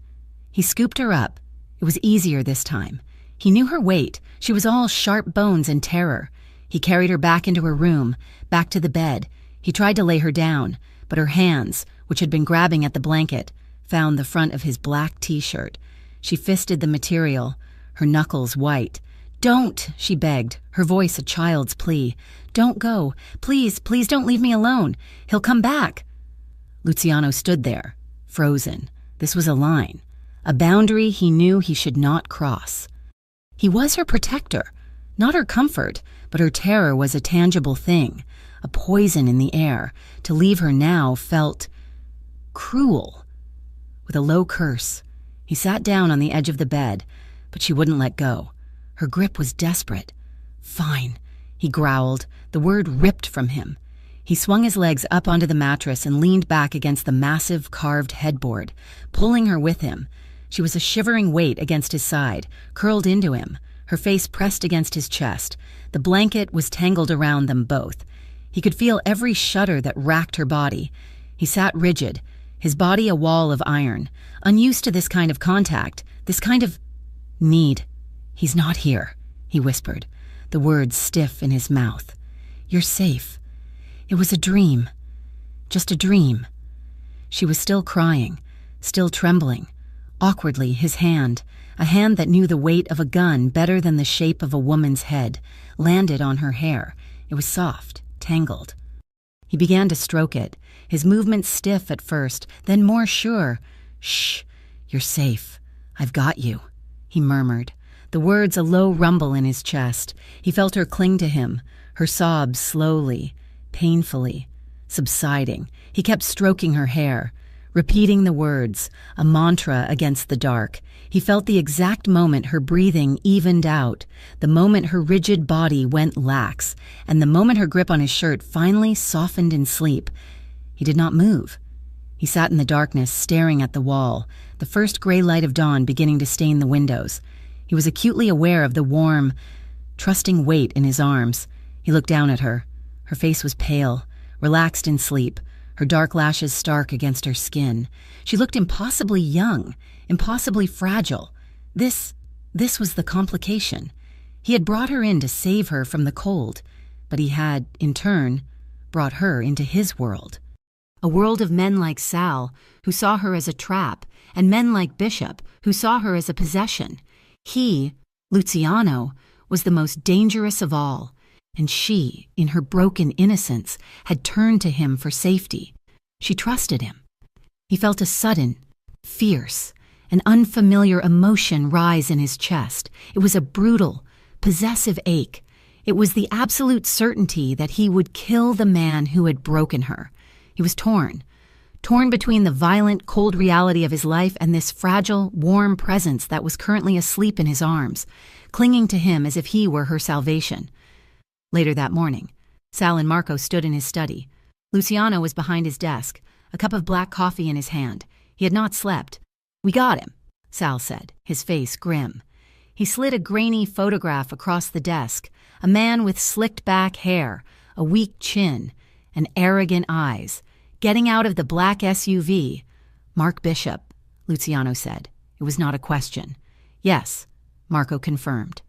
He scooped her up. It was easier this time. He knew her weight. She was all sharp bones and terror. He carried her back into her room, back to the bed. He tried to lay her down, but her hands, which had been grabbing at the blanket, found the front of his black T-shirt. She fisted the material, her knuckles white. "Don't," she begged, her voice a child's plea. "Don't go. Please, please don't leave me alone. He'll come back." Luciano stood there, frozen. This was a line, a boundary he knew he should not cross. He was her protector, not her comfort, but her terror was a tangible thing, a poison in the air. To leave her now felt cruel. With a low curse, he sat down on the edge of the bed, but she wouldn't let go. Her grip was desperate. "Fine," he growled, the word ripped from him. He swung his legs up onto the mattress and leaned back against the massive carved headboard, pulling her with him. She was a shivering weight against his side, curled into him, her face pressed against his chest. The blanket was tangled around them both. He could feel every shudder that racked her body. He sat rigid, his body a wall of iron, unused to this kind of contact, this kind of need. "He's not here," he whispered, the words stiff in his mouth. "You're safe. It was a dream. Just a dream." She was still crying, still trembling. Awkwardly, his hand, a hand that knew the weight of a gun better than the shape of a woman's head, landed on her hair. It was soft, tangled. He began to stroke it, his movements stiff at first, then more sure, "Shh, you're safe. I've got you," he murmured, the words a low rumble in his chest. He felt her cling to him, her sobs slowly, painfully, subsiding. He kept stroking her hair, repeating the words, a mantra against the dark. He felt the exact moment her breathing evened out, the moment her rigid body went lax, and the moment her grip on his shirt finally softened in sleep. He did not move. He sat in the darkness, staring at the wall, the first gray light of dawn beginning to stain the windows. He was acutely aware of the warm, trusting weight in his arms. He looked down at her. Her face was pale, relaxed in sleep, her dark lashes stark against her skin. She looked impossibly young, impossibly fragile. This was the complication. He had brought her in to save her from the cold, but he had, in turn, brought her into his world. A world of men like Sal, who saw her as a trap, and men like Bishop, who saw her as a possession. He, Luciano, was the most dangerous of all, and she, in her broken innocence, had turned to him for safety. She trusted him. He felt a sudden, fierce, an unfamiliar emotion rise in his chest. It was a brutal, possessive ache. It was the absolute certainty that he would kill the man who had broken her. He was torn between the violent, cold reality of his life and this fragile, warm presence that was currently asleep in his arms, clinging to him as if he were her salvation. Later that morning, Sal and Marco stood in his study. Luciano was behind his desk, a cup of black coffee in his hand. He had not slept. "We got him," Sal said, his face grim. He slid a grainy photograph across the desk, a man with slicked back hair, a weak chin, and arrogant eyes, getting out of the black SUV. "Mark Bishop," Luciano said. It was not a question. "Yes," Marco confirmed.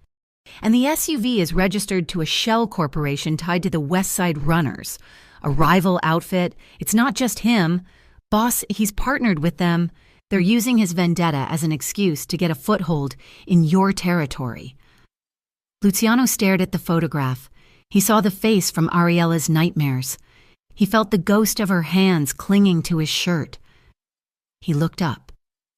"And the SUV is registered to a shell corporation tied to the West Side Runners, a rival outfit. It's not just him. Boss, he's partnered with them. They're using his vendetta as an excuse to get a foothold in your territory." Luciano stared at the photograph. He saw the face from Ariella's nightmares. He felt the ghost of her hands clinging to his shirt. He looked up,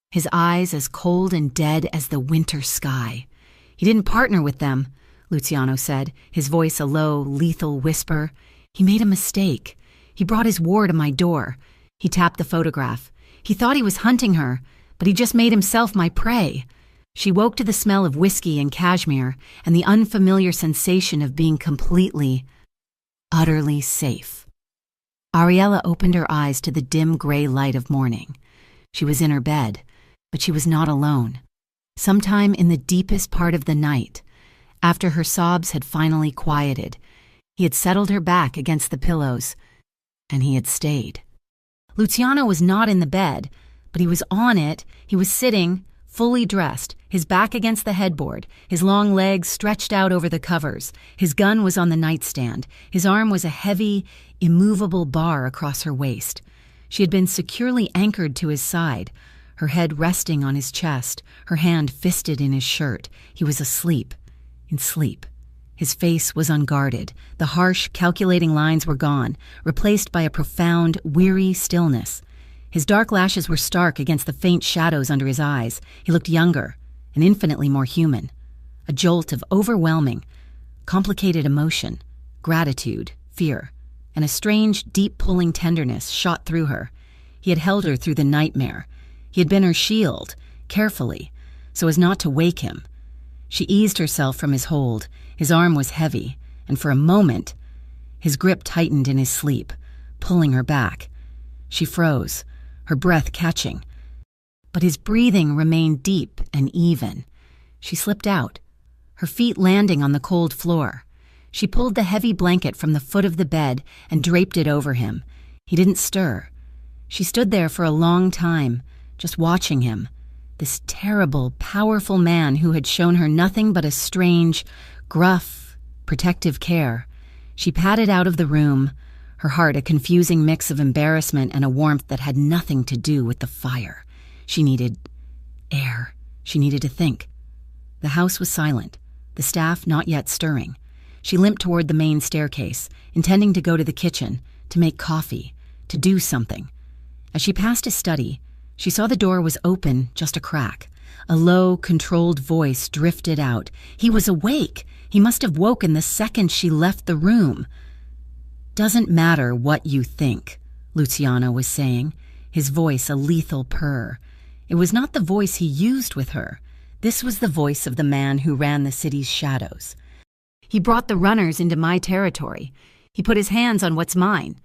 his eyes as cold and dead as the winter sky. "He didn't partner with them," Luciano said, his voice a low, lethal whisper. "He made a mistake. He brought his war to my door." He tapped the photograph. "He thought he was hunting her, but he just made himself my prey." She woke to the smell of whiskey and cashmere and the unfamiliar sensation of being completely, utterly safe. Ariella opened her eyes to the dim gray light of morning. She was in her bed, but she was not alone. Sometime in the deepest part of the night, after her sobs had finally quieted, he had settled her back against the pillows, and he had stayed. Luciano was not in the bed, but he was on it. He was sitting, fully dressed, his back against the headboard, his long legs stretched out over the covers. His gun was on the nightstand. His arm was a heavy, immovable bar across her waist. She had been securely anchored to his side, her head resting on his chest, her hand fisted in his shirt. He was asleep, in sleep. His face was unguarded. The harsh, calculating lines were gone, replaced by a profound, weary stillness. His dark lashes were stark against the faint shadows under his eyes. He looked younger and infinitely more human. A jolt of overwhelming, complicated emotion, gratitude, fear, and a strange, deep-pulling tenderness shot through her. He had held her through the nightmare. He had been her shield, carefully, so as not to wake him. She eased herself from his hold. His arm was heavy, and for a moment, his grip tightened in his sleep, pulling her back. She froze, her breath catching. But his breathing remained deep and even. She slipped out, her feet landing on the cold floor. She pulled the heavy blanket from the foot of the bed and draped it over him. He didn't stir. She stood there for a long time, just watching him, this terrible, powerful man who had shown her nothing but a strange, gruff, protective care. She padded out of the room, her heart a confusing mix of embarrassment and a warmth that had nothing to do with the fire. She needed air. She needed to think. The house was silent, the staff not yet stirring. She limped toward the main staircase, intending to go to the kitchen, to make coffee, to do something. As she passed his study, She saw the door was open, just a crack. A low, controlled voice drifted out. He was awake. He must have woken the second she left the room. "Doesn't matter what you think," Luciano was saying, his voice a lethal purr. It was not the voice he used with her. This was the voice of the man who ran the city's shadows. "He brought the runners into my territory. He put his hands on what's mine."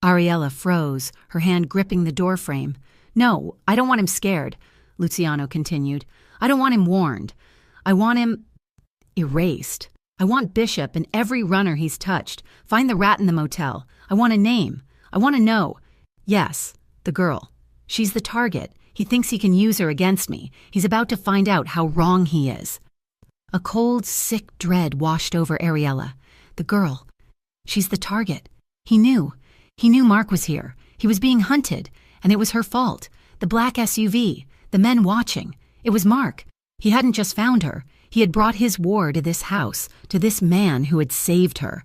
Ariella froze, her hand gripping the doorframe. "No, I don't want him scared," Luciano continued. "I don't want him warned. I want him erased. I want Bishop and every runner he's touched. Find the rat in the motel. I want a name. I want to know. Yes, the girl. She's the target. He thinks he can use her against me. He's about to find out how wrong he is." A cold, sick dread washed over Ariella. The girl. She's the target. He knew. He knew Mark was here. He was being hunted, and it was her fault. The black SUV, the men watching. It was Mark. He hadn't just found her. He had brought his war to this house, to this man who had saved her.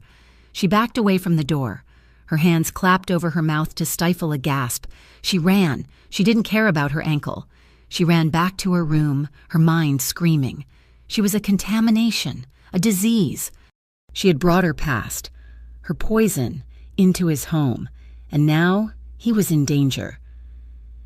She backed away from the door. Her hands clapped over her mouth to stifle a gasp. She ran. She didn't care about her ankle. She ran back to her room, her mind screaming. She was a contamination, a disease. She had brought her past, her poison, into his home, and now he was in danger.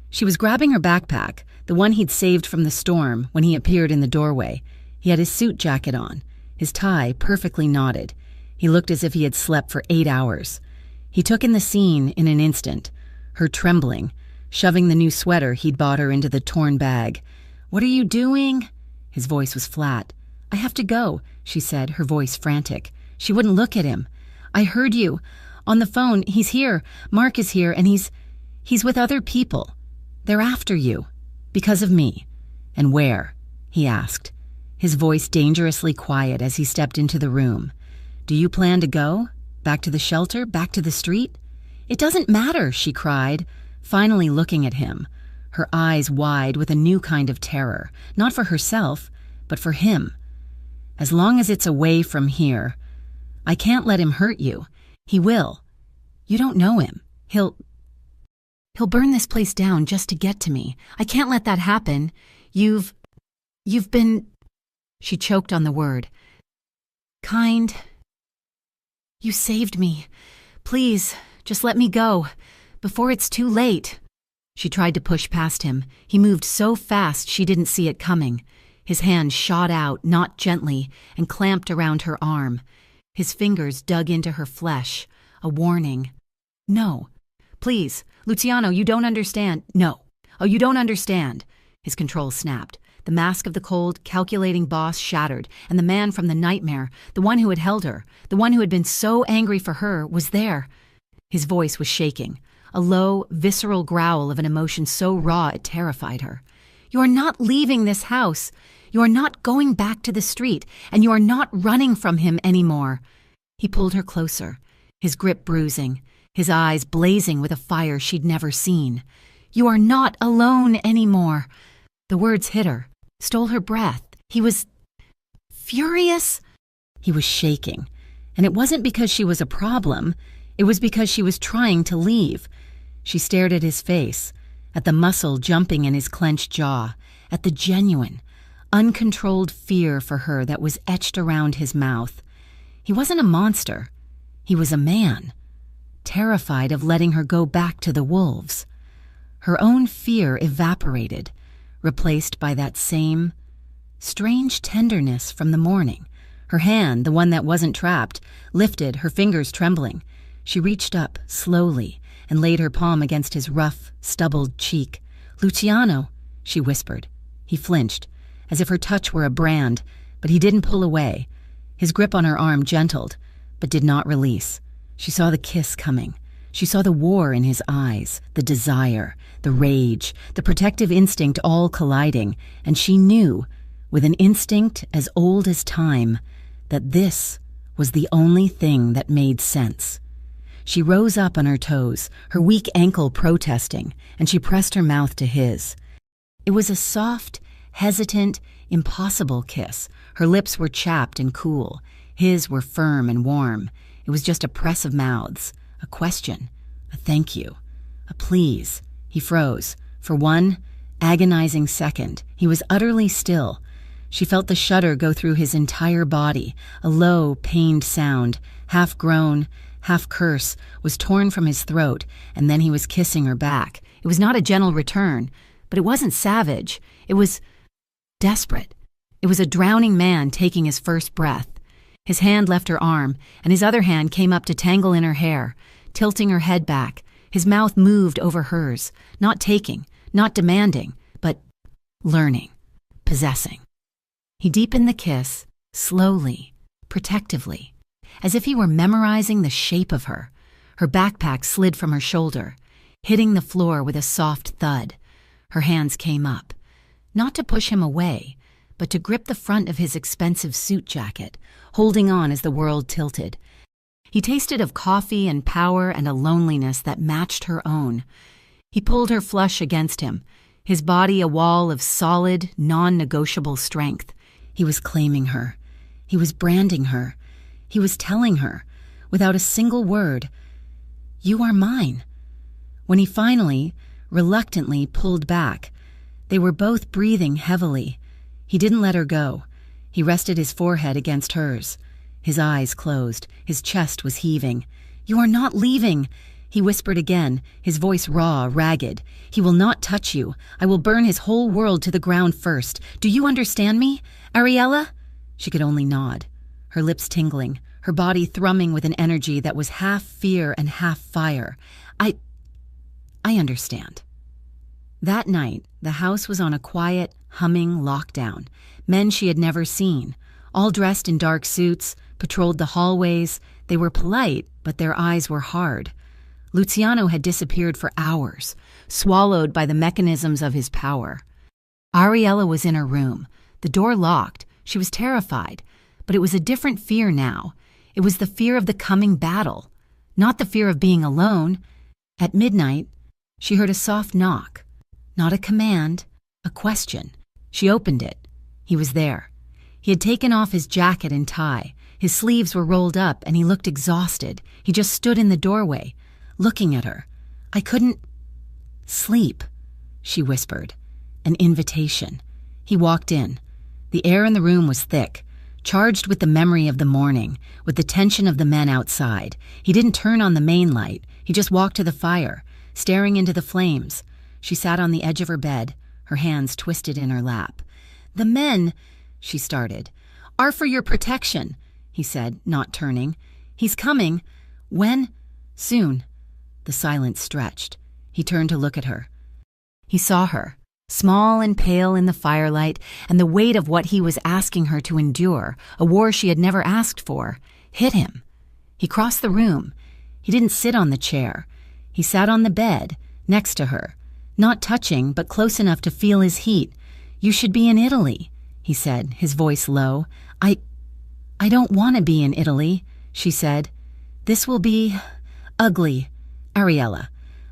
She was grabbing her backpack, the one he'd saved from the storm when he appeared in the doorway. He had his suit jacket on, his tie perfectly knotted. He looked as if he had slept for 8 hours. He took in the scene in an instant, her trembling, shoving the new sweater he'd bought her into the torn bag. "What are you doing?" His voice was flat. "I have to go," she said, her voice frantic. She wouldn't look at him. "I heard you. On the phone, he's here. Mark is here, and he's with other people. They're after you. Because of me." "And where?" he asked, his voice dangerously quiet as he stepped into the room. "Do you plan to go? Back to the shelter? Back to the street?" "It doesn't matter," she cried, finally looking at him, her eyes wide with a new kind of terror, not for herself, but for him. "As long as it's away from here. I can't let him hurt you. He will. You don't know him. He'll burn this place down just to get to me. I can't let that happen. You've been..." She choked on the word. "Kind. You saved me. Please, just let me go, before it's too late." She tried to push past him. He moved so fast she didn't see it coming. His hand shot out, not gently, and clamped around her arm. His fingers dug into her flesh, a warning. "No. Please, Luciano, you don't understand. No. Oh, you don't understand." His control snapped. The mask of the cold, calculating boss shattered, and the man from the nightmare, the one who had held her, the one who had been so angry for her, was there. His voice was shaking, a low, visceral growl of an emotion so raw it terrified her. "You are not leaving this house. You are not going back to the street, and you are not running from him anymore." He pulled her closer, his grip bruising, his eyes blazing with a fire she'd never seen. "You are not alone anymore." The words hit her, stole her breath. He was furious. He was shaking, and it wasn't because she was a problem. It was because she was trying to leave. She stared at his face, at the muscle jumping in his clenched jaw, at the genuine, uncontrolled fear for her that was etched around his mouth. He wasn't a monster. He was a man, terrified of letting her go back to the wolves. Her own fear evaporated, replaced by that same strange tenderness from the morning. Her hand, the one that wasn't trapped, lifted, her fingers trembling. She reached up, slowly, and laid her palm against his rough, stubbled cheek. "Luciano," she whispered. He flinched, as if her touch were a brand, but he didn't pull away. His grip on her arm gentled, but did not release. She saw the kiss coming. She saw the war in his eyes, the desire, the rage, the protective instinct all colliding, and she knew, with an instinct as old as time, that this was the only thing that made sense. She rose up on her toes, her weak ankle protesting, and she pressed her mouth to his. It was a soft, hesitant, impossible kiss. Her lips were chapped and cool. His were firm and warm. It was just a press of mouths, a question, a thank you, a please. He froze, For one agonizing second, he was utterly still. She felt the shudder go through his entire body. A low, pained sound, half groan, half curse, was torn from his throat, and then he was kissing her back. It was not a gentle return, but it wasn't savage. It was desperate. It was a drowning man taking his first breath. His hand left her arm, and his other hand came up to tangle in her hair, tilting her head back. His mouth moved over hers, not taking, not demanding, but learning, possessing. He deepened the kiss, slowly, protectively, as if he were memorizing the shape of her. Her backpack slid from her shoulder, hitting the floor with a soft thud. Her hands came up, not to push him away, but to grip the front of his expensive suit jacket, holding on as the world tilted. He tasted of coffee and power and a loneliness that matched her own. He pulled her flush against him, his body a wall of solid, non-negotiable strength. He was claiming her. He was branding her. He was telling her, without a single word, "You are mine." When he finally, reluctantly pulled back, they were both breathing heavily. He didn't let her go. He rested his forehead against hers. His eyes closed. His chest was heaving. "You are not leaving," he whispered again, his voice raw, ragged. "He will not touch you. I will burn his whole world to the ground first. Do you understand me, Ariella?" She could only nod, her lips tingling, her body thrumming with an energy that was half fear and half fire. I understand." That night, the house was on a quiet, humming lockdown. Men she had never seen, all dressed in dark suits, patrolled the hallways. They were polite, but their eyes were hard. Luciano had disappeared for hours, swallowed by the mechanisms of his power. Ariella was in her room, the door locked. She was terrified, but it was a different fear now. It was the fear of the coming battle, not the fear of being alone. At midnight, she heard a soft knock. Not a command, a question. She opened it. He was there. He had taken off his jacket and tie. His sleeves were rolled up, and he looked exhausted. He just stood in the doorway, looking at her. "I couldn't sleep," she whispered. An invitation. He walked in. The air in the room was thick, charged with the memory of the morning, with the tension of the men outside. He didn't turn on the main light. He just walked to the fire, staring into the flames. She sat on the edge of her bed, her hands twisted in her lap. "The men," she started, "are for your protection," he said, not turning. "He's coming." "When?" "Soon." The silence stretched. He turned to look at her. He saw her, small and pale in the firelight, and the weight of what he was asking her to endure, a war she had never asked for, hit him. He crossed the room. He didn't sit on the chair. He sat on the bed, next to her, not touching, but close enough to feel his heat. "You should be in Italy," he said, his voice low. I don't want to be in Italy," she said. "This will be ugly, Ariella.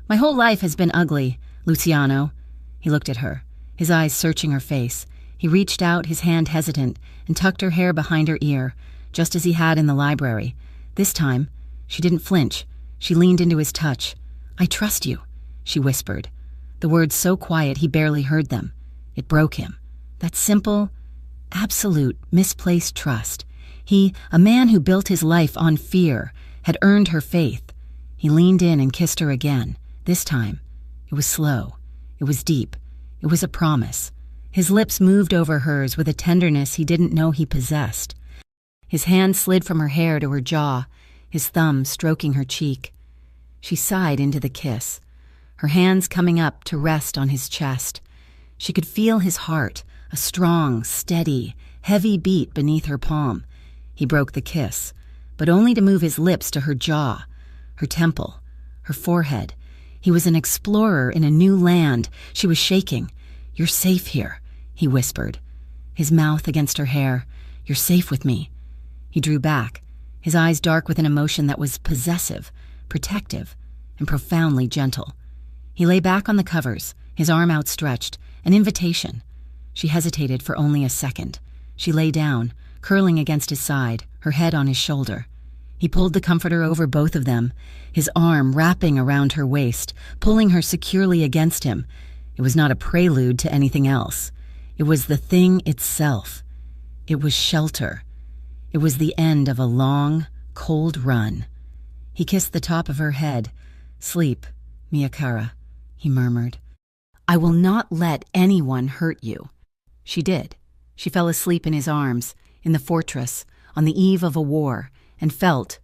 My whole life has been ugly, Luciano." He looked at her, his eyes searching her face. He reached out, his hand hesitant, and tucked her hair behind her ear, just as he had in the library. This time, she didn't flinch. She leaned into his touch. "I trust you," she whispered. The words so quiet he barely heard them. It broke him. That simple, absolute, misplaced trust. He, a man who built his life on fear, had earned her faith. He leaned in and kissed her again. This time, it was slow. It was deep. It was a promise. His lips moved over hers with a tenderness he didn't know he possessed. His hand slid from her hair to her jaw, his thumb stroking her cheek. She sighed into the kiss, her hands coming up to rest on his chest. She could feel his heart, a strong, steady, heavy beat beneath her palm. He broke the kiss, but only to move his lips to her jaw, her temple, her forehead. He was an explorer in a new land. She was shaking. "You're safe here," he whispered, his mouth against her hair. "You're safe with me." He drew back, his eyes dark with an emotion that was possessive, protective, and profoundly gentle. He lay back on the covers, his arm outstretched, an invitation. She hesitated for only a second. She lay down, curling against his side, her head on his shoulder. He pulled the comforter over both of them, his arm wrapping around her waist, pulling her securely against him. It was not a prelude to anything else. It was the thing itself. It was shelter. It was the end of a long, cold run. He kissed the top of her head. "Sleep, Miyakara," he murmured. "I will not let anyone hurt you." She did. She fell asleep in his arms, in the fortress, on the eve of a war, and felt,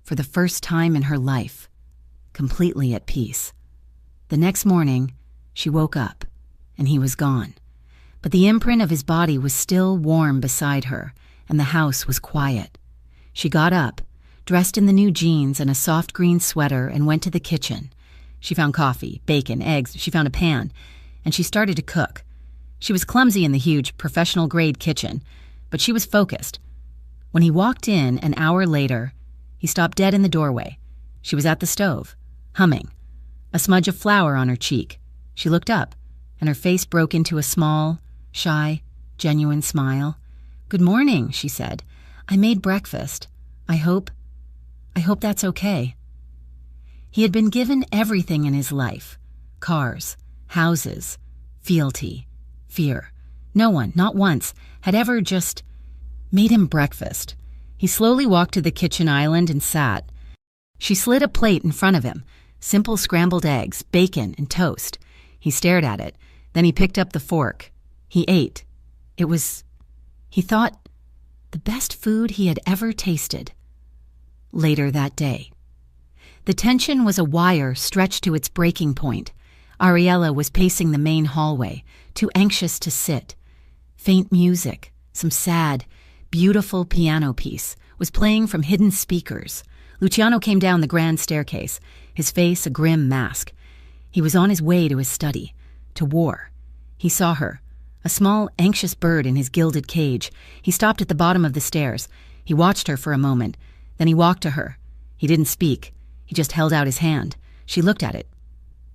for the first time in her life, completely at peace. The next morning, she woke up, and he was gone. But the imprint of his body was still warm beside her, and the house was quiet. She got up, dressed in the new jeans and a soft green sweater, and went to the kitchen. She found coffee, bacon, eggs. She found a pan, and she started to cook. She was clumsy in the huge, professional-grade kitchen, but she was focused. When he walked in an hour later, he stopped dead in the doorway. She was at the stove, humming, a smudge of flour on her cheek. She looked up, and her face broke into a small, shy, genuine smile. "Good morning," she said. "I made breakfast. I hope that's okay." He had been given everything in his life: cars, houses, fealty, fear. No one, not once, had ever just made him breakfast. He slowly walked to the kitchen island and sat. She slid a plate in front of him, simple scrambled eggs, bacon, and toast. He stared at it. Then he picked up the fork. He ate. It was, he thought, the best food he had ever tasted. Later that day, the tension was a wire stretched to its breaking point. Ariella was pacing the main hallway, too anxious to sit. Faint music, some sad, beautiful piano piece, was playing from hidden speakers. Luciano came down the grand staircase, his face a grim mask. He was on his way to his study, to war. He saw her, a small, anxious bird in his gilded cage. He stopped at the bottom of the stairs. He watched her for a moment. Then he walked to her. He didn't speak. He just held out his hand. She looked at it,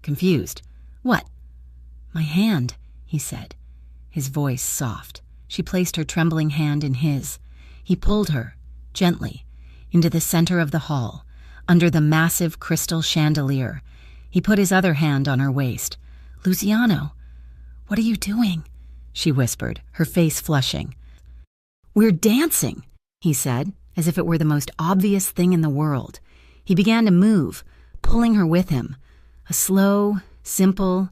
confused. "What?" "My hand," he said, his voice soft. She placed her trembling hand in his. He pulled her, gently, into the center of the hall, under the massive crystal chandelier. He put his other hand on her waist. "Luciano, what are you doing?" she whispered, her face flushing. "We're dancing," he said, as if it were the most obvious thing in the world. He began to move, pulling her with him. A slow, simple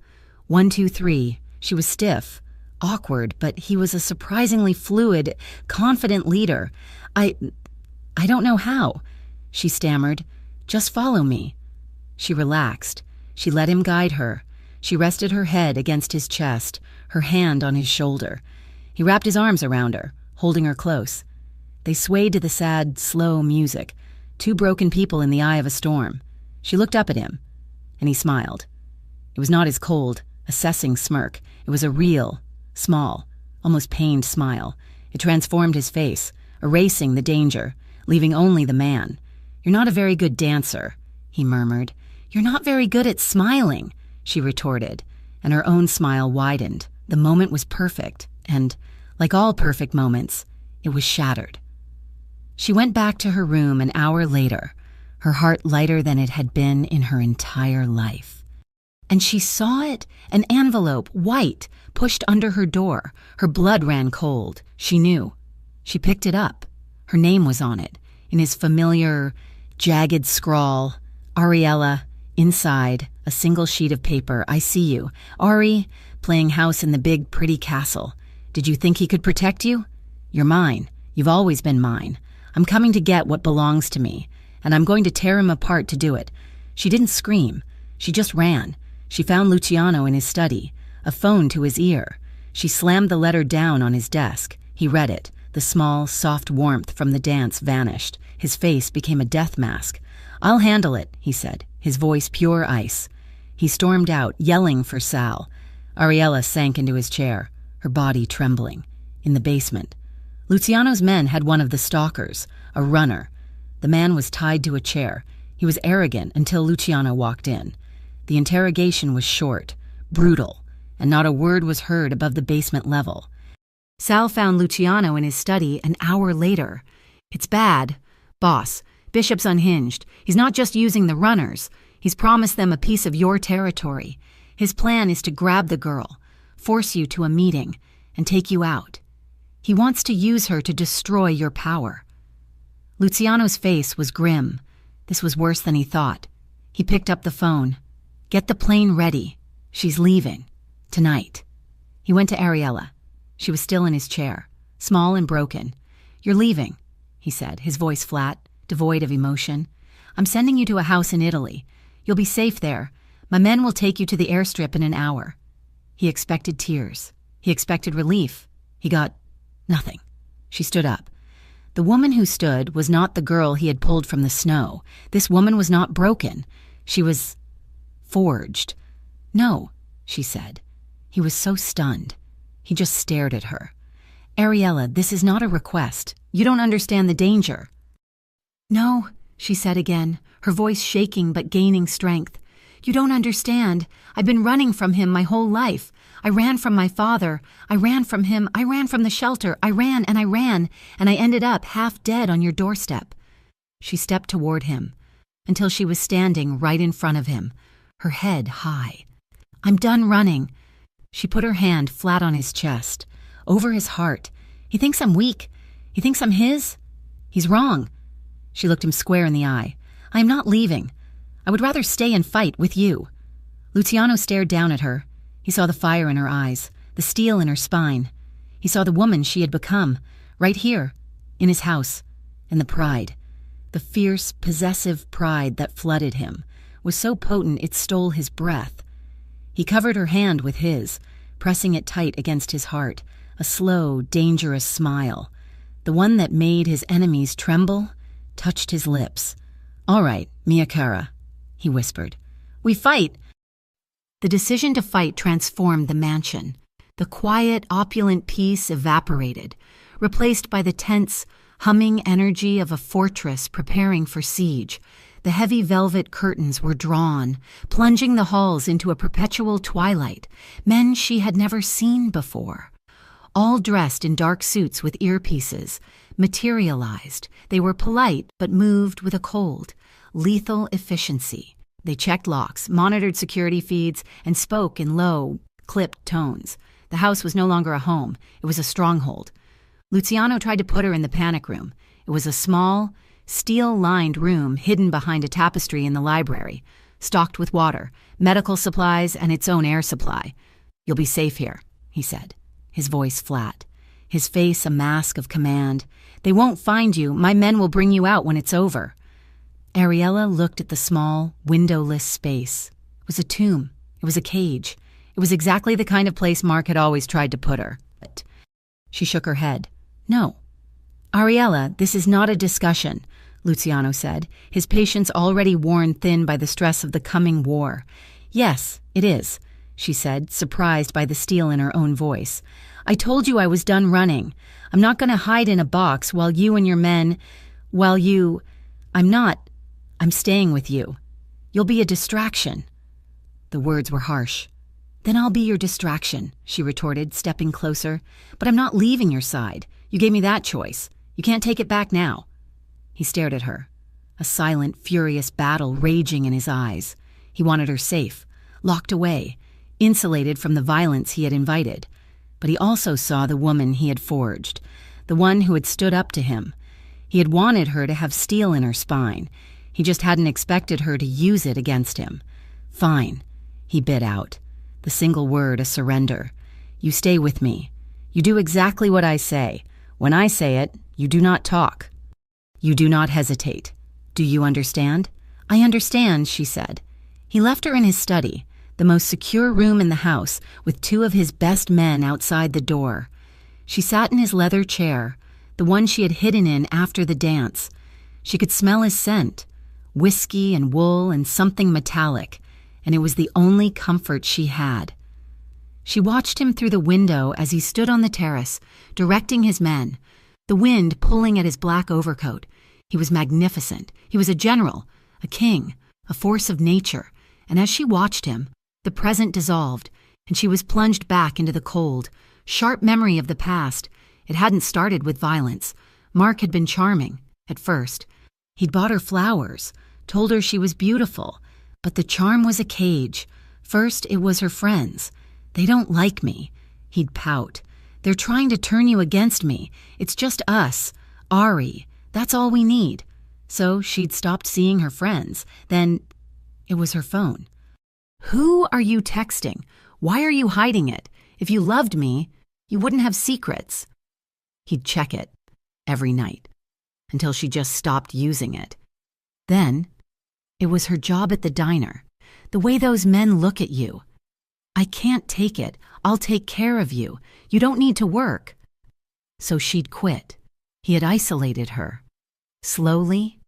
1, 2, 3. She was stiff, awkward, but he was a surprisingly fluid, confident leader. I don't know how," she stammered. "Just follow me." She relaxed. She let him guide her. She rested her head against his chest, her hand on his shoulder. He wrapped his arms around her, holding her close. They swayed to the sad, slow music, two broken people in the eye of a storm. She looked up at him, and he smiled. It was not his cold, assessing smirk. It was a real, small, almost pained smile. It transformed his face, erasing the danger, leaving only the man. "You're not a very good dancer," he murmured. "You're not very good at smiling," she retorted, and her own smile widened. The moment was perfect, and, like all perfect moments, it was shattered. She went back to her room an hour later, her heart lighter than it had been in her entire life. And she saw it, an envelope, white, pushed under her door. Her blood ran cold. She knew. She picked it up. Her name was on it, in his familiar, jagged scrawl. "Ariella," inside, a single sheet of paper. "I see you. Ari, playing house in the big, pretty castle. Did you think he could protect you? You're mine. You've always been mine. I'm coming to get what belongs to me, and I'm going to tear him apart to do it." She didn't scream. She just ran. She found Luciano in his study, a phone to his ear. She slammed the letter down on his desk. He read it. The small, soft warmth from the dance vanished. His face became a death mask. "I'll handle it," he said, his voice pure ice. He stormed out, yelling for Sal. Ariella sank into his chair, her body trembling. In the basement, Luciano's men had one of the stalkers, a runner. The man was tied to a chair. He was arrogant until Luciano walked in. The interrogation was short, brutal, and not a word was heard above the basement level. Sal found Luciano in his study an hour later. "It's bad. Boss, Bishop's unhinged. He's not just using the runners. He's promised them a piece of your territory. His plan is to grab the girl, force you to a meeting, and take you out. He wants to use her to destroy your power." Luciano's face was grim. This was worse than he thought. He picked up the phone. "Get the plane ready. She's leaving. Tonight." He went to Ariella. She was still in his chair, small and broken. "You're leaving," he said, his voice flat, devoid of emotion. "I'm sending you to a house in Italy. You'll be safe there. My men will take you to the airstrip in an hour." He expected tears. He expected relief. He got nothing. She stood up. The woman who stood was not the girl he had pulled from the snow. This woman was not broken. She was forged. "No," she said. He was so stunned. He just stared at her. "Ariella, this is not a request. You don't understand the danger." "No," she said again, her voice shaking but gaining strength. "You don't understand. I've been running from him my whole life. I ran from my father. I ran from him. I ran from the shelter. I ran, and I ended up half dead on your doorstep." She stepped toward him until she was standing right in front of him, her head high. "I'm done running." She put her hand flat on his chest, over his heart. "He thinks I'm weak. He thinks I'm his. He's wrong." She looked him square in the eye. "I am not leaving. I would rather stay and fight with you." Luciano stared down at her. He saw the fire in her eyes, the steel in her spine. He saw the woman she had become, right here, in his house, and the pride. The fierce, possessive pride that flooded him was so potent it stole his breath. He covered her hand with his, pressing it tight against his heart, a slow, dangerous smile. The one that made his enemies tremble touched his lips. "All right, mia cara," he whispered. "We fight." The decision to fight transformed the mansion. The quiet, opulent peace evaporated, replaced by the tense, humming energy of a fortress preparing for siege. The heavy velvet curtains were drawn, plunging the halls into a perpetual twilight. Men she had never seen before. All dressed in dark suits with earpieces, materialized. They were polite but moved with a cold, lethal efficiency. They checked locks, monitored security feeds, and spoke in low, clipped tones. The house was no longer a home. It was a stronghold. Luciano tried to put her in the panic room. It was a small, steel-lined room hidden behind a tapestry in the library, stocked with water, medical supplies, and its own air supply. "You'll be safe here," he said, his voice flat, his face a mask of command. "They won't find you. My men will bring you out when it's over." Ariella looked at the small, windowless space. It was a tomb. It was a cage. It was exactly the kind of place Mark had always tried to put her. She shook her head. "No." "Ariella, this is not a discussion," Luciano said, his patience already worn thin by the stress of the coming war. "Yes, it is," she said, surprised by the steel in her own voice. "I told you I was done running. I'm not going to hide in a box while you and your men... I'm staying with you. You'll be a distraction." The words were harsh. "Then I'll be your distraction," she retorted, stepping closer. "But I'm not leaving your side. You gave me that choice. You can't take it back now." He stared at her, a silent, furious battle raging in his eyes. He wanted her safe, locked away, insulated from the violence he had invited. But he also saw the woman he had forged, the one who had stood up to him. He had wanted her to have steel in her spine. He just hadn't expected her to use it against him. "Fine," he bit out, the single word a surrender. "You stay with me. You do exactly what I say. When I say it, you do not talk. You do not hesitate. Do you understand?" "I understand," she said. He left her in his study, the most secure room in the house, with two of his best men outside the door. She sat in his leather chair, the one she had hidden in after the dance. She could smell his scent, whiskey and wool and something metallic, and it was the only comfort she had. She watched him through the window as he stood on the terrace, directing his men, the wind pulling at his black overcoat. He was magnificent. He was a general, a king, a force of nature. And as she watched him, the present dissolved, and she was plunged back into the cold, sharp memory of the past. It hadn't started with violence. Mark had been charming, at first. He'd bought her flowers, told her she was beautiful, but the charm was a cage, First, it was her friends. "They don't like me." He'd pout. "They're trying to turn you against me. It's just us. Ari. That's all we need." So she'd stopped seeing her friends. Then it was her phone. "Who are you texting? Why are you hiding it? If you loved me, you wouldn't have secrets." He'd check it every night until she just stopped using it. Then it was her job at the diner. The way those men look at you. "I can't take it. I'll take care of you. You don't need to work." So she'd quit. He had isolated her. Slowly,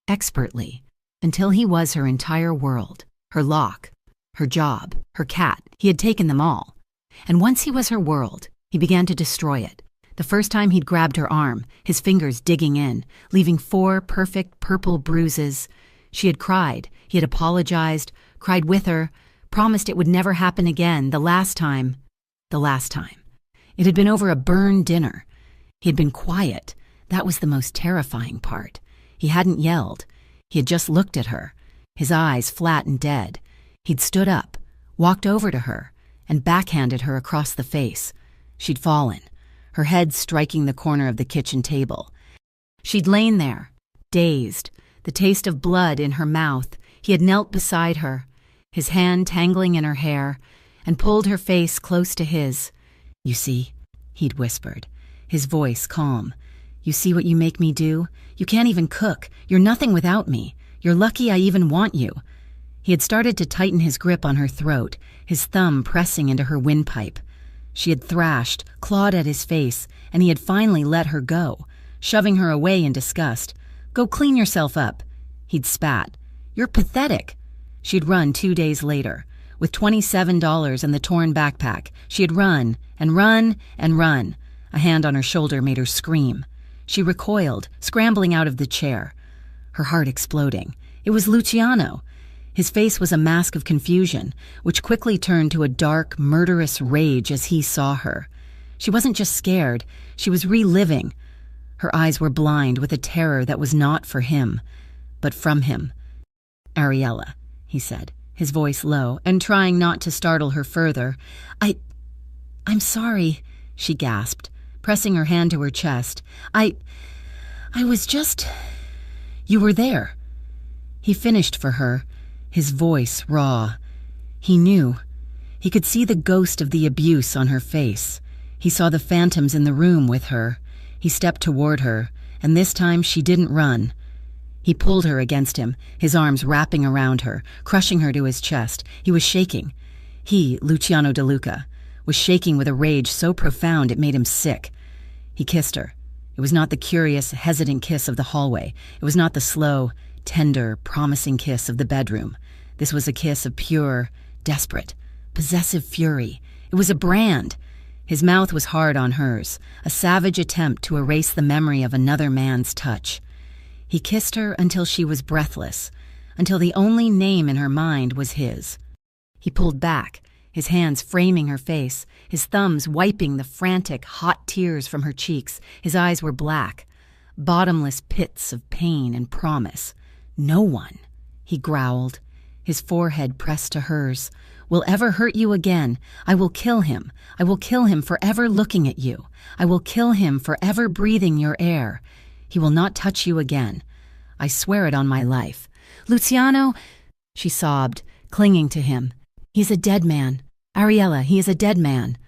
expertly, until he was her entire world. Her lock, her job, her cat. He had taken them all. And once he was her world, he began to destroy it. The first time he'd grabbed her arm, his fingers digging in, leaving 4 perfect purple bruises. She had cried. He had apologized, cried with her, promised it would never happen again. The last time. It had been over a burned dinner. He had been quiet. That was the most terrifying part. He hadn't yelled. He had just looked at her, his eyes flat and dead. He'd stood up, walked over to her, and backhanded her across the face. She'd fallen, her head striking the corner of the kitchen table. She'd lain there, dazed, the taste of blood in her mouth. He had knelt beside her, his hand tangling in her hair, and pulled her face close to his. "You see," he'd whispered, his voice calm. "You see what you make me do? You can't even cook. You're nothing without me. You're lucky I even want you." He had started to tighten his grip on her throat, his thumb pressing into her windpipe. She had thrashed, clawed at his face, and he had finally let her go, shoving her away in disgust. "Go clean yourself up." He'd spat. "You're pathetic." She'd run 2 days later. With $27 and the torn backpack, she had run and run and run. A hand on her shoulder made her scream. She recoiled, scrambling out of the chair, her heart exploding. It was Luciano. His face was a mask of confusion, which quickly turned to a dark, murderous rage as he saw her. She wasn't just scared, she was reliving. Her eyes were blind with a terror that was not for him, but from him. "Ariella," he said, his voice low, and trying not to startle her further. I'm sorry," she gasped, pressing her hand to her chest. I was just... You were there." He finished for her, his voice raw. He knew. He could see the ghost of the abuse on her face. He saw the phantoms in the room with her. He stepped toward her, and this time she didn't run. He pulled her against him, his arms wrapping around her, crushing her to his chest. He was shaking. He, Luciano De Luca, was shaking with a rage so profound it made him sick. He kissed her. It was not the curious, hesitant kiss of the hallway. It was not the slow, tender, promising kiss of the bedroom. This was a kiss of pure, desperate, possessive fury. It was a brand. His mouth was hard on hers, a savage attempt to erase the memory of another man's touch. He kissed her until she was breathless, until the only name in her mind was his. He pulled back, his hands framing her face, his thumbs wiping the frantic, hot tears from her cheeks. His eyes were black, bottomless pits of pain and promise. "No one," he growled, his forehead pressed to hers, "will ever hurt you again. I will kill him. I will kill him for ever looking at you. I will kill him for ever breathing your air. He will not touch you again. I swear it on my life." "Luciano," she sobbed, clinging to him. "He's a dead man. Ariella, he is a dead man."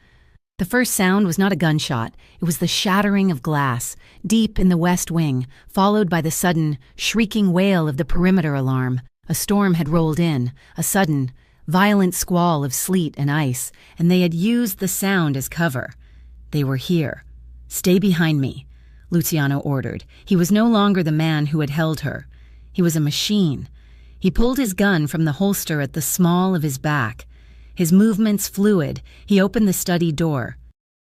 The first sound was not a gunshot. It was the shattering of glass, deep in the west wing, followed by the sudden, shrieking wail of the perimeter alarm. A storm had rolled in, a sudden, violent squall of sleet and ice, and they had used the sound as cover. They were here. "Stay behind me," Luciano ordered. He was no longer the man who had held her. He was a machine. He pulled his gun from the holster at the small of his back. His movements fluid, he opened the study door.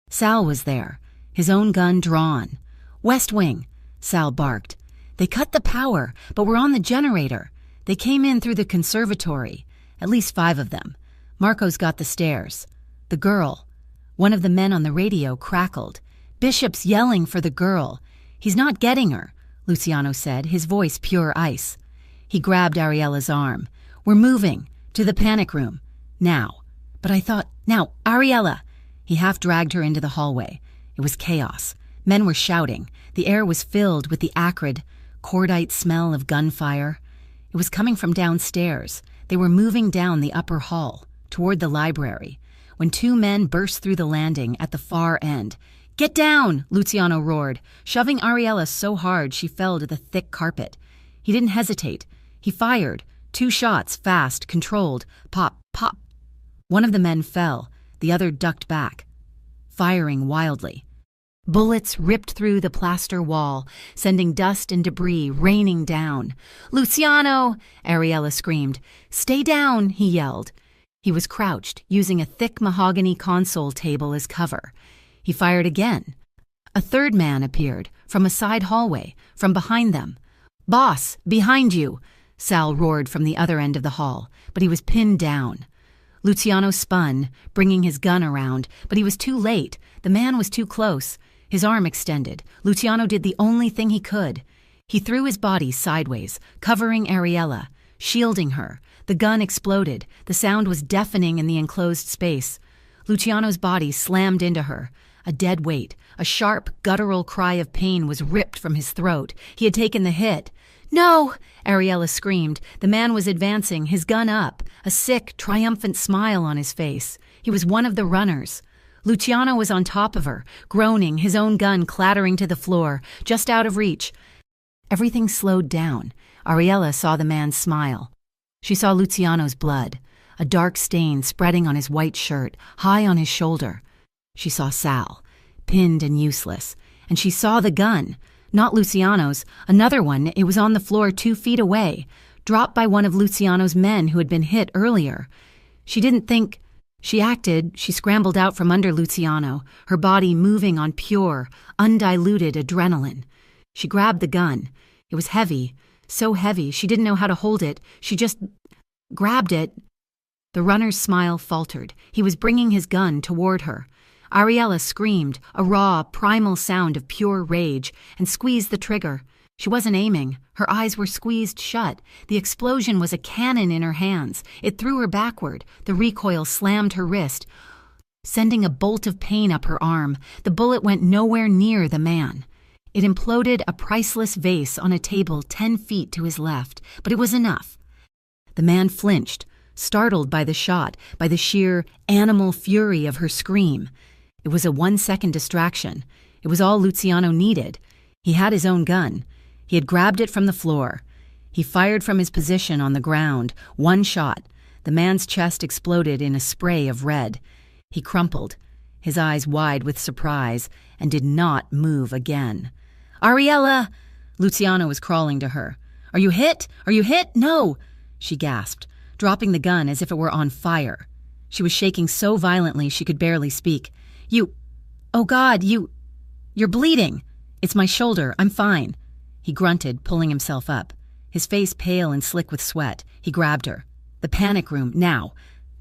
Sal was there, his own gun drawn. "West Wing," Sal barked. "They cut the power, but we're on the generator. They came in through the conservatory, at least 5 of them. Marco's got the stairs. The girl." One of the men on the radio crackled. "Bishop's yelling for the girl. He's not getting her," Luciano said, his voice pure ice. He grabbed Ariella's arm. "We're moving. To the panic room. Now. But I thought, now, Ariella! He half dragged her into the hallway. It was chaos. Men were shouting. The air was filled with the acrid, cordite smell of gunfire. It was coming from downstairs. They were moving down the upper hall, toward the library, when two men burst through the landing at the far end. "Get down!" Luciano roared, shoving Ariella so hard she fell to the thick carpet. He didn't hesitate. He fired. 2 shots, fast, controlled. Pop, pop. One of the men fell. The other ducked back, firing wildly. Bullets ripped through the plaster wall, sending dust and debris raining down. "Luciano!" Ariella screamed. "Stay down!" he yelled. He was crouched, using a thick mahogany console table as cover. He fired again. A third man appeared, from a side hallway, from behind them. "Boss, behind you!" Sal roared from the other end of the hall, but he was pinned down. Luciano spun, bringing his gun around, but he was too late. The man was too close. His arm extended. Luciano did the only thing he could. He threw his body sideways, covering Ariella, shielding her. The gun exploded. The sound was deafening in the enclosed space. Luciano's body slammed into her. A dead weight, a sharp, guttural cry of pain was ripped from his throat. He had taken the hit. "No!" Ariella screamed. The man was advancing, his gun up, a sick, triumphant smile on his face. He was one of the runners. Luciano was on top of her, groaning, his own gun clattering to the floor, just out of reach. Everything slowed down. Ariella saw the man smile. She saw Luciano's blood, a dark stain spreading on his white shirt, high on his shoulder. She saw Sal, pinned and useless, and she saw the gun. Not Luciano's, another one. It was on the floor 2 feet away, dropped by one of Luciano's men who had been hit earlier. She didn't think. She acted. She scrambled out from under Luciano, her body moving on pure, undiluted adrenaline. She grabbed the gun. It was heavy, so heavy she didn't know how to hold it. She just grabbed it. The runner's smile faltered. He was bringing his gun toward her. Ariella screamed, a raw, primal sound of pure rage, and squeezed the trigger. She wasn't aiming. Her eyes were squeezed shut. The explosion was a cannon in her hands. It threw her backward. The recoil slammed her wrist, sending a bolt of pain up her arm. The bullet went nowhere near the man. It imploded a priceless vase on a table 10 feet to his left, but it was enough. The man flinched, startled by the shot, by the sheer animal fury of her scream. It was a 1-second distraction. It was all Luciano needed. He had his own gun. He had grabbed it from the floor. He fired from his position on the ground. 1 shot. The man's chest exploded in a spray of red. He crumpled, his eyes wide with surprise, and did not move again. "Ariella!" Luciano was crawling to her. "Are you hit? Are you hit? No!" She gasped, dropping the gun as if it were on fire. She was shaking so violently she could barely speak. Oh God, you're bleeding." "It's my shoulder. I'm fine." He grunted, pulling himself up, his face pale and slick with sweat. He grabbed her. "The panic room, now.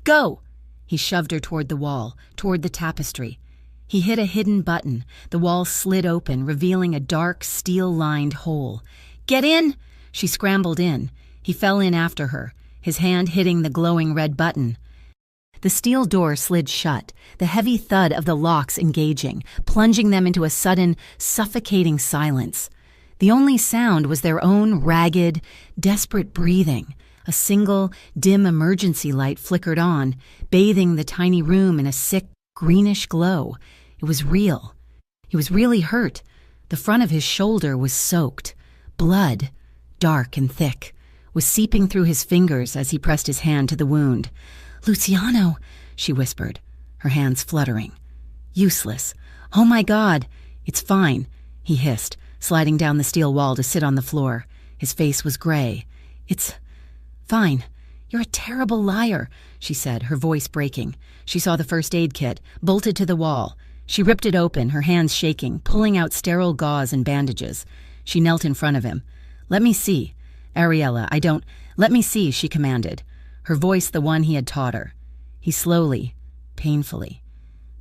Go!" He shoved her toward the wall, toward the tapestry. He hit a hidden button. The wall slid open, revealing a dark, steel-lined hole. "Get in!" She scrambled in. He fell in after her, his hand hitting the glowing red button. The steel door slid shut, the heavy thud of the locks engaging, plunging them into a sudden, suffocating silence. The only sound was their own ragged, desperate breathing. A single, dim emergency light flickered on, bathing the tiny room in a sick, greenish glow. It was real. He was really hurt. The front of his shoulder was soaked. Blood, dark and thick, was seeping through his fingers as he pressed his hand to the wound. "Luciano," she whispered, her hands fluttering. Useless. "Oh my God." "It's fine," he hissed, sliding down the steel wall to sit on the floor. His face was gray. "It's fine. You're a terrible liar," she said, her voice breaking. She saw the first aid kit, bolted to the wall. She ripped it open, her hands shaking, pulling out sterile gauze and bandages. She knelt in front of him. "Let me see." "Ariella, Let me see," she commanded, her voice the one he had taught her. He slowly, painfully,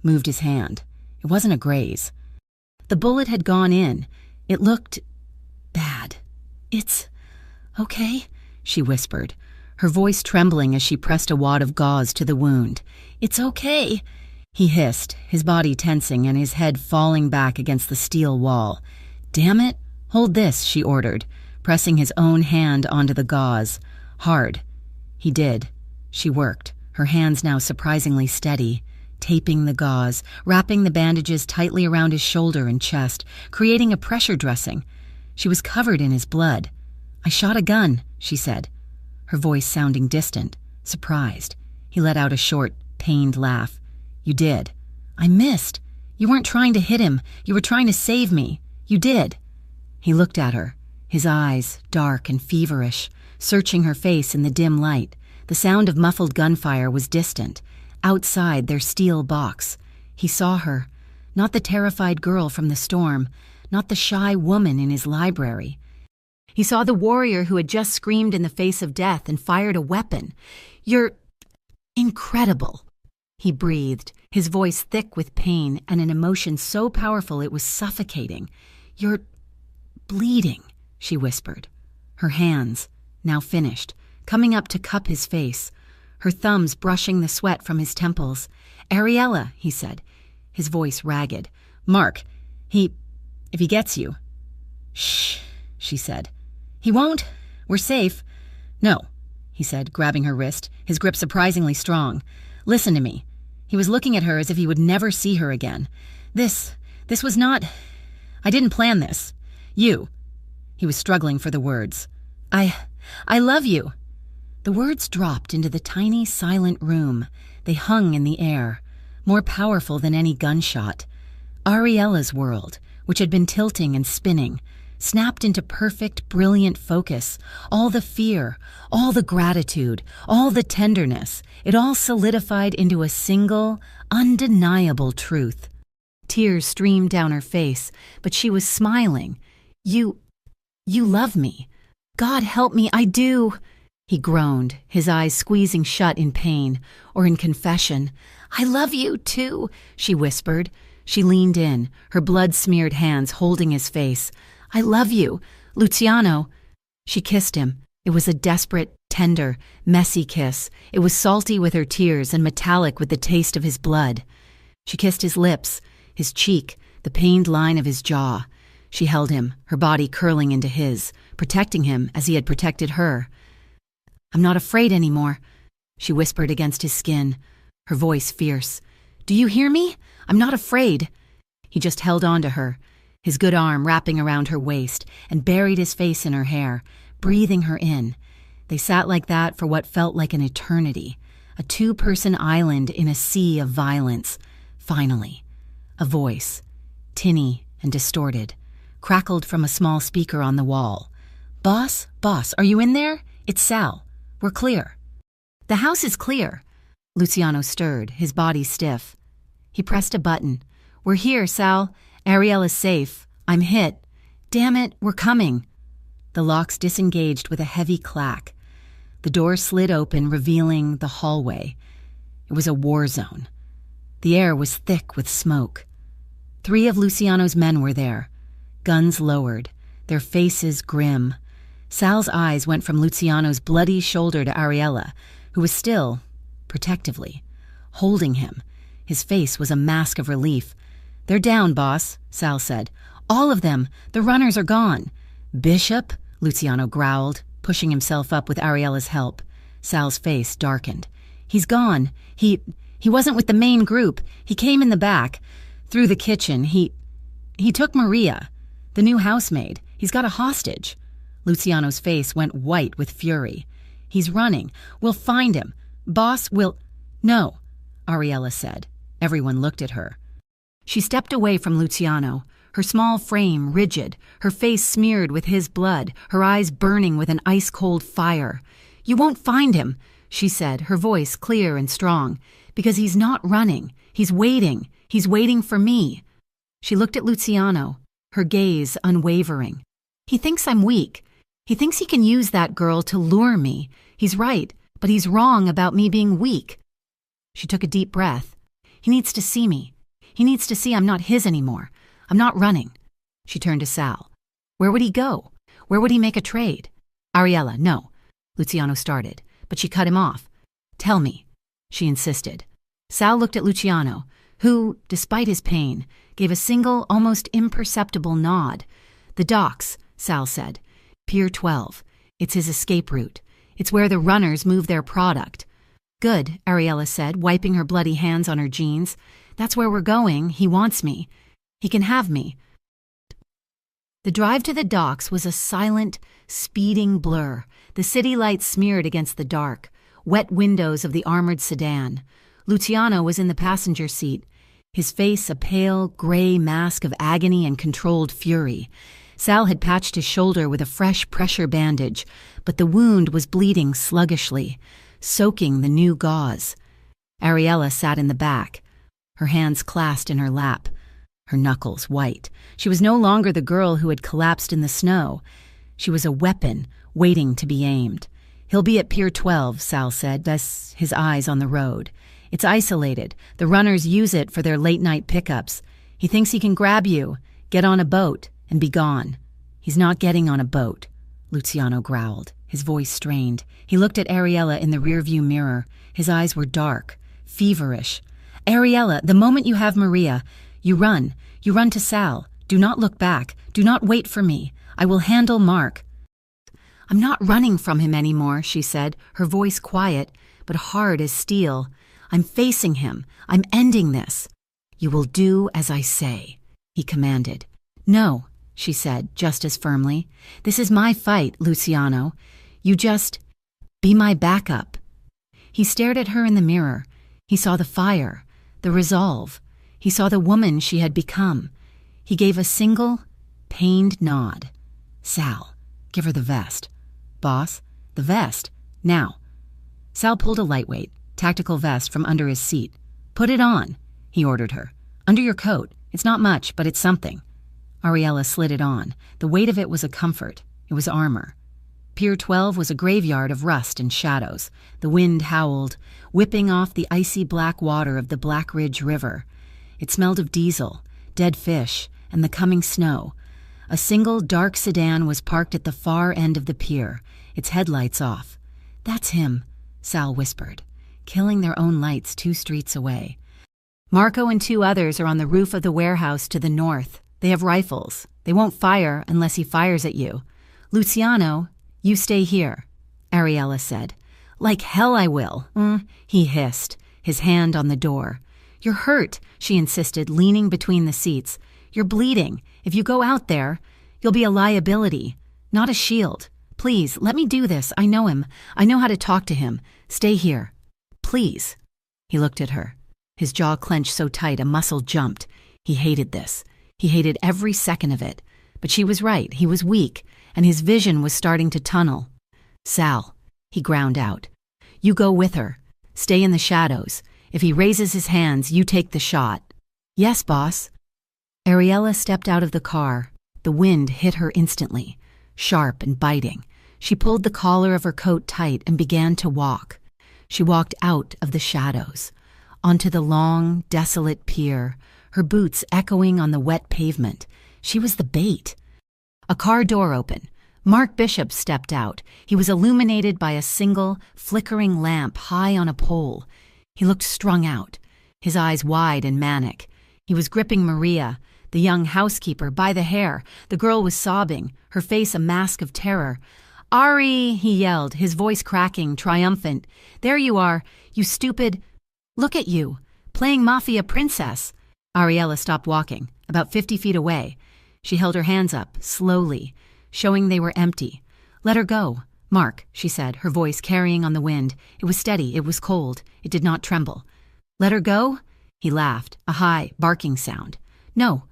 moved his hand. It wasn't a graze. The bullet had gone in. It looked bad. "It's okay," she whispered, her voice trembling as she pressed a wad of gauze to the wound. "It's okay," he hissed, his body tensing and his head falling back against the steel wall. "Damn it, hold this," she ordered, pressing his own hand onto the gauze. Hard. He did. She worked, her hands now surprisingly steady, taping the gauze, wrapping the bandages tightly around his shoulder and chest, creating a pressure dressing. She was covered in his blood. "I shot a gun," she said, her voice sounding distant, surprised. He let out a short, pained laugh. "You did." "I missed. You weren't trying to hit him. You were trying to save me. You did." He looked at her, his eyes dark and feverish, searching her face in the dim light. The sound of muffled gunfire was distant, outside their steel box. He saw her, not the terrified girl from the storm, not the shy woman in his library. He saw the warrior who had just screamed in the face of death and fired a weapon. "You're incredible," he breathed, his voice thick with pain and an emotion so powerful it was suffocating. "You're bleeding," she whispered, her hands, now finished, coming up to cup his face, her thumbs brushing the sweat from his temples. "Ariella," he said, his voice ragged. "Mark, if he gets you." "Shh," she said. "He won't. We're safe." "No," he said, grabbing her wrist, his grip surprisingly strong. "Listen to me." He was looking at her as if he would never see her again. This was not... I didn't plan this. You." He was struggling for the words. I love you." The words dropped into the tiny, silent room. They hung in the air, more powerful than any gunshot. Ariella's world, which had been tilting and spinning, snapped into perfect, brilliant focus. All the fear, all the gratitude, all the tenderness, it all solidified into a single, undeniable truth. Tears streamed down her face, but she was smiling. You love me. God help me, I do." He groaned, his eyes squeezing shut in pain, or in confession. "I love you, too," she whispered. She leaned in, her blood-smeared hands holding his face. "I love you, Luciano." She kissed him. It was a desperate, tender, messy kiss. It was salty with her tears and metallic with the taste of his blood. She kissed his lips, his cheek, the pained line of his jaw. She held him, her body curling into his, protecting him as he had protected her. "I'm not afraid anymore," she whispered against his skin, her voice fierce. "Do you hear me? I'm not afraid." He just held on to her, his good arm wrapping around her waist, and buried his face in her hair, breathing her in. They sat like that for what felt like an eternity, a two-person island in a sea of violence. Finally, a voice, tinny and distorted, crackled from a small speaker on the wall. Boss, are you in there? It's Sal. We're clear." "The house is clear." Luciano stirred, his body stiff. He pressed a button. "We're here, Sal. Ariella's safe. I'm hit. Damn it, we're coming." The locks disengaged with a heavy clack. The door slid open, revealing the hallway. It was a war zone. The air was thick with smoke. 3 of Luciano's men were there, guns lowered, their faces grim. Sal's eyes went from Luciano's bloody shoulder to Ariella, who was still, protectively, holding him. His face was a mask of relief. "They're down, boss," Sal said. "All of them. The runners are gone." "Bishop?" Luciano growled, pushing himself up with Ariella's help. Sal's face darkened. "He's gone. He wasn't with the main group. He came in the back, through the kitchen. He took Maria, the new housemaid. He's got a hostage." Luciano's face went white with fury. "He's running. We'll find him. Boss, we'll—" "No," Ariella said. Everyone looked at her. She stepped away from Luciano, her small frame rigid, her face smeared with his blood, her eyes burning with an ice-cold fire. "You won't find him," she said, her voice clear and strong, "because he's not running. He's waiting. He's waiting for me." She looked at Luciano, her gaze unwavering. "He thinks I'm weak. He thinks he can use that girl to lure me. He's right, but he's wrong about me being weak." She took a deep breath. "He needs to see me. He needs to see I'm not his anymore. I'm not running." She turned to Sal. "Where would he go? Where would he make a trade?" "Ariella, no," Luciano started, but she cut him off. "Tell me," she insisted. Sal looked at Luciano, who, despite his pain, gave a single, almost imperceptible nod. "The docks," Sal said. "Pier 12. It's his escape route. It's where the runners move their product." "Good," Ariella said, wiping her bloody hands on her jeans. "That's where we're going. He wants me. He can have me." The drive to the docks was a silent, speeding blur, the city lights smeared against the dark, wet windows of the armored sedan. Luciano was in the passenger seat, his face a pale, gray mask of agony and controlled fury. Sal had patched his shoulder with a fresh pressure bandage, but the wound was bleeding sluggishly, soaking the new gauze. Ariella sat in the back, her hands clasped in her lap, her knuckles white. She was no longer the girl who had collapsed in the snow. She was a weapon waiting to be aimed. "He'll be at Pier 12, Sal said, his eyes on the road. "It's isolated. The runners use it for their late-night pickups. He thinks he can grab you, get on a boat, and be gone." "He's not getting on a boat," Luciano growled, his voice strained. He looked at Ariella in the rearview mirror. His eyes were dark, feverish. "Ariella, the moment you have Maria, you run. You run to Sal. Do not look back. Do not wait for me. I will handle Mark." "I'm not running from him anymore," she said, her voice quiet, but hard as steel. "I'm facing him. I'm ending this." "You will do as I say," he commanded. "No," she said, just as firmly. "This is my fight, Luciano. You just be my backup." He stared at her in the mirror. He saw the fire, the resolve. He saw the woman she had become. He gave a single, pained nod. "Sal, give her the vest." "Boss, the vest. Now." Sal pulled a lightweight, tactical vest from under his seat. "Put it on," he ordered her. "Under your coat. It's not much, but it's something." Ariella slid it on. The weight of it was a comfort. It was armor. Pier 12 was a graveyard of rust and shadows. The wind howled, whipping off the icy black water of the Black Ridge River. It smelled of diesel, dead fish, and the coming snow. A single dark sedan was parked at the far end of the pier, its headlights off. "That's him," Sal whispered, killing their own lights 2 streets away. "Marco and 2 others are on the roof of the warehouse to the north. They have rifles. They won't fire unless he fires at you. Luciano, you stay here," Ariella said. "Like hell I will," he hissed, his hand on the door. "You're hurt," she insisted, leaning between the seats. "You're bleeding. If you go out there, you'll be a liability, not a shield. Please, let me do this. I know him. I know how to talk to him. Stay here. Please." He looked at her, his jaw clenched so tight a muscle jumped. He hated this. He hated every second of it. But she was right. He was weak, and his vision was starting to tunnel. "Sal," he ground out. "You go with her. Stay in the shadows. If he raises his hands, you take the shot." "Yes, boss." Ariella stepped out of the car. The wind hit her instantly, sharp and biting. She pulled the collar of her coat tight and began to walk. She walked out of the shadows, onto the long, desolate pier, her boots echoing on the wet pavement. She was the bait. A car door opened. Mark Bishop stepped out. He was illuminated by a single, flickering lamp high on a pole. He looked strung out, his eyes wide and manic. He was gripping Maria, the young housekeeper, by the hair. The girl was sobbing, her face a mask of terror. "Ari," he yelled, his voice cracking, triumphant. "There you are, you stupid... Look at you, playing Mafia princess." Ariella stopped walking, about 50 feet away. She held her hands up, slowly, showing they were empty. "Let her go. Mark," she said, her voice carrying on the wind. It was steady, it was cold, it did not tremble. "Let her go?" He laughed, a high, barking sound. No,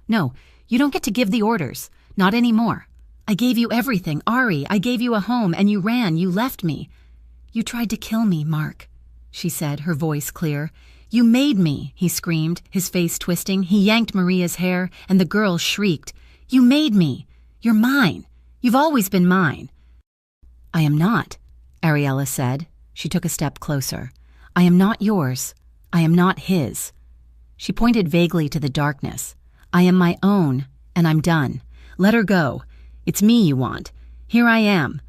you don't get to give the orders. Not anymore. I gave you everything, Ari. I gave you a home, and you ran, you left me." "You tried to kill me, Mark," she said, her voice clear. "You made me," he screamed, his face twisting. He yanked Maria's hair, and the girl shrieked. "You made me. You're mine. You've always been mine." "I am not," Ariella said. She took a step closer. "I am not yours. I am not his." She pointed vaguely to the darkness. "I am my own, and I'm done. Let her go. It's me you want. Here I am."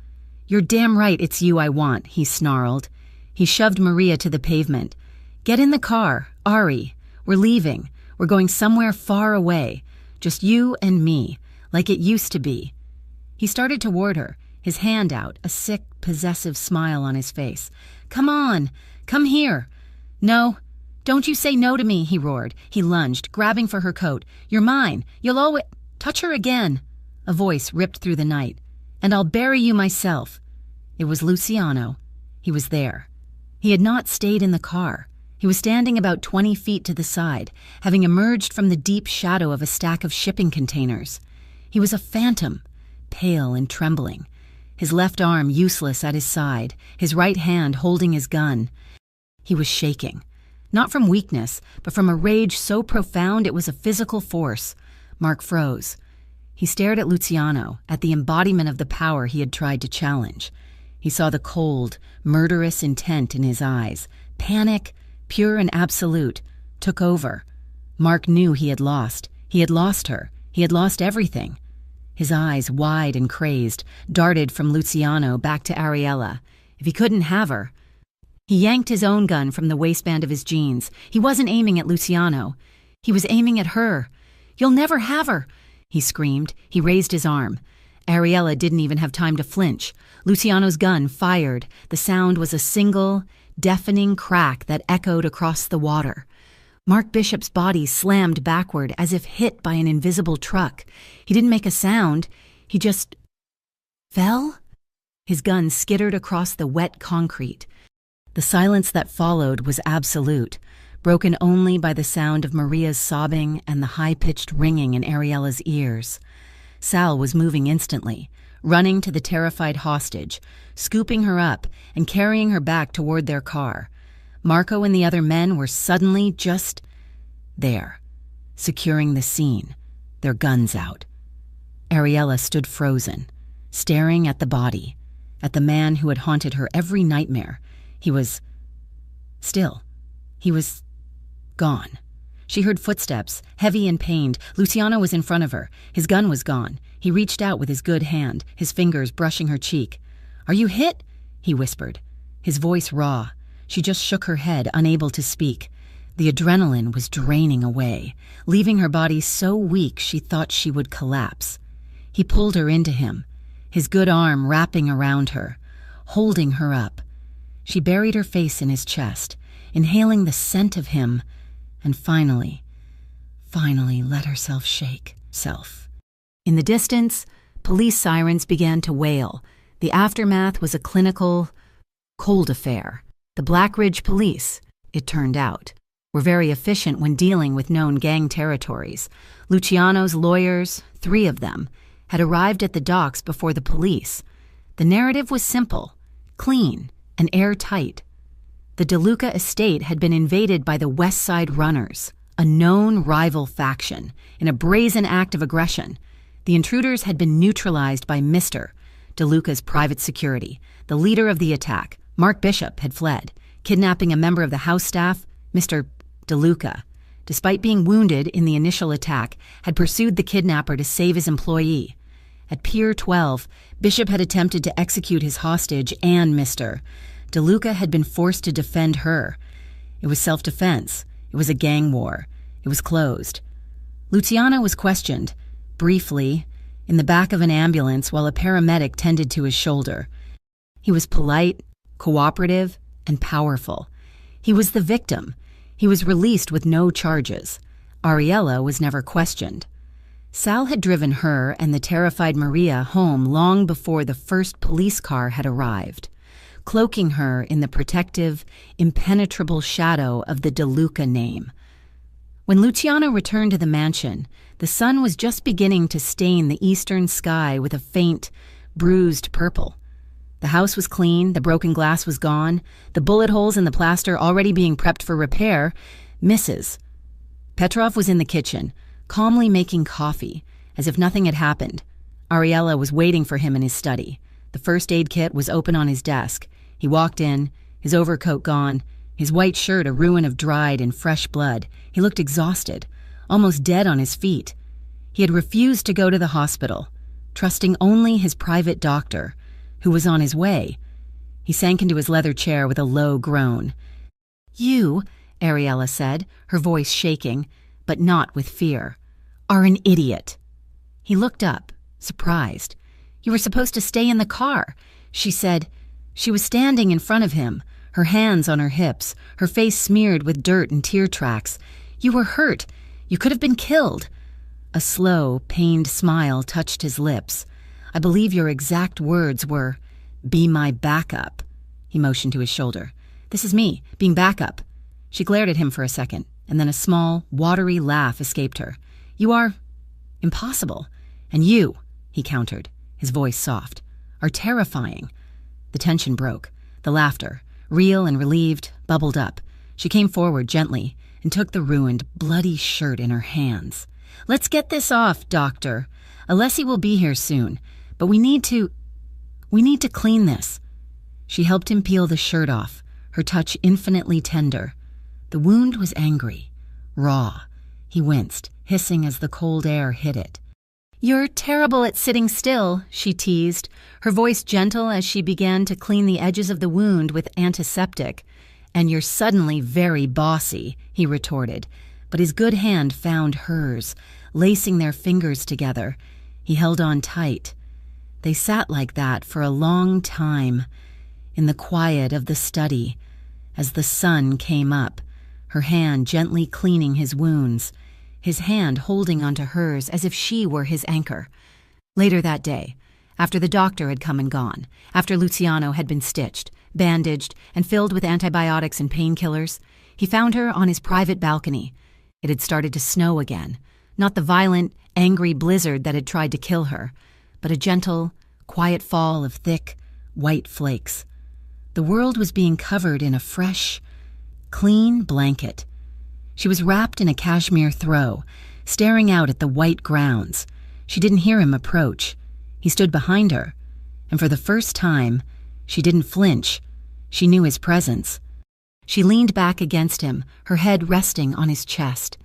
"You're damn right it's you I want," he snarled. He shoved Maria to the pavement. "Get in the car, Ari. We're leaving. We're going somewhere far away. Just you and me, like it used to be." He started toward her, his hand out, a sick, possessive smile on his face. "Come on, come here." "No, don't you say no to me," he roared. He lunged, grabbing for her coat. "You're mine. You'll always—" "Touch her again." A voice ripped through the night. "And I'll bury you myself." It was Luciano. He was there. He had not stayed in the car. He was standing about 20 feet to the side, having emerged from the deep shadow of a stack of shipping containers. He was a phantom, pale and trembling, his left arm useless at his side, his right hand holding his gun. He was shaking, not from weakness, but from a rage so profound it was a physical force. Mark froze. He stared at Luciano, at the embodiment of the power he had tried to challenge. He saw the cold, murderous intent in his eyes. Panic, pure and absolute, took over. Mark knew he had lost. He had lost her. He had lost everything. His eyes, wide and crazed, darted from Luciano back to Ariella. If he couldn't have her— He yanked his own gun from the waistband of his jeans. He wasn't aiming at Luciano. He was aiming at her. "You'll never have her," he screamed. He raised his arm. Ariella didn't even have time to flinch. Luciano's gun fired. The sound was a single, deafening crack that echoed across the water. Mark Bishop's body slammed backward as if hit by an invisible truck. He didn't make a sound. He just fell. His gun skittered across the wet concrete. The silence that followed was absolute, broken only by the sound of Maria's sobbing and the high-pitched ringing in Ariella's ears. Sal was moving instantly, running to the terrified hostage, scooping her up and carrying her back toward their car. Marco and the other men were suddenly just there, securing the scene, their guns out. Ariella stood frozen, staring at the body, at the man who had haunted her every nightmare. He was gone. She heard footsteps, heavy and pained. Luciano was in front of her. His gun was gone. He reached out with his good hand, his fingers brushing her cheek. "Are you hit?" he whispered, his voice raw. She just shook her head, unable to speak. The adrenaline was draining away, leaving her body so weak she thought she would collapse. He pulled her into him, his good arm wrapping around her, holding her up. She buried her face in his chest, inhaling the scent of him, and finally let herself shake. In the distance, police sirens began to wail. The aftermath was a clinical, cold affair. The Black Ridge police, it turned out, were very efficient when dealing with known gang territories. Luciano's lawyers, 3 of them, had arrived at the docks before the police. The narrative was simple, clean, and airtight. The DeLuca estate had been invaded by the West Side Runners, a known rival faction, in a brazen act of aggression. The intruders had been neutralized by Mr. DeLuca's private security. The leader of the attack, Mark Bishop, had fled, kidnapping a member of the house staff. Mr. DeLuca, despite being wounded in the initial attack, had pursued the kidnapper to save his employee. At Pier 12, Bishop had attempted to execute his hostage and Mr. DeLuca had been forced to defend her. It was self-defense. It was a gang war. It was closed. Luciano was questioned, briefly, in the back of an ambulance while a paramedic tended to his shoulder. He was polite, cooperative, and powerful. He was the victim. He was released with no charges. Ariella was never questioned. Sal had driven her and the terrified Maria home long before the first police car had arrived, cloaking her in the protective, impenetrable shadow of the DeLuca name. When Luciano returned to the mansion, the sun was just beginning to stain the eastern sky with a faint, bruised purple. The house was clean, the broken glass was gone, the bullet holes in the plaster already being prepped for repair. Misses. Petrov was in the kitchen, calmly making coffee, as if nothing had happened. Ariella was waiting for him in his study. The first aid kit was open on his desk. He walked in, his overcoat gone, his white shirt a ruin of dried and fresh blood. He looked exhausted, almost dead on his feet. He had refused to go to the hospital, trusting only his private doctor, who was on his way. He sank into his leather chair with a low groan. "You," Ariella said, her voice shaking, but not with fear, "are an idiot." He looked up, surprised. "You were supposed to stay in the car," she said. She was standing in front of him, her hands on her hips, her face smeared with dirt and tear tracks. "You were hurt. You could have been killed." A slow, pained smile touched his lips. "I believe your exact words were, 'Be my backup.'" He motioned to his shoulder. "This is me, being backup." She glared at him for a second, and then a small, watery laugh escaped her. "You are impossible. And you," he countered, his voice soft, "are terrifying." The tension broke. The laughter, real and relieved, bubbled up. She came forward gently and took the ruined, bloody shirt in her hands. "Let's get this off, Doctor. Alessi will be here soon, but we need to clean this." She helped him peel the shirt off, her touch infinitely tender. The wound was angry, raw. He winced, hissing as the cold air hit it. "You're terrible at sitting still," she teased, her voice gentle as she began to clean the edges of the wound with antiseptic. "And you're suddenly very bossy," he retorted, but his good hand found hers, lacing their fingers together. He held on tight. They sat like that for a long time, in the quiet of the study, as the sun came up, her hand gently cleaning his wounds, his hand holding onto hers as if she were his anchor. Later that day, after the doctor had come and gone, after Luciano had been stitched, bandaged, and filled with antibiotics and painkillers, he found her on his private balcony. It had started to snow again, not the violent, angry blizzard that had tried to kill her, but a gentle, quiet fall of thick, white flakes. The world was being covered in a fresh, clean blanket. She was wrapped in a cashmere throw, staring out at the white grounds. She didn't hear him approach. He stood behind her, and for the first time, she didn't flinch. She knew his presence. She leaned back against him, her head resting on his chest.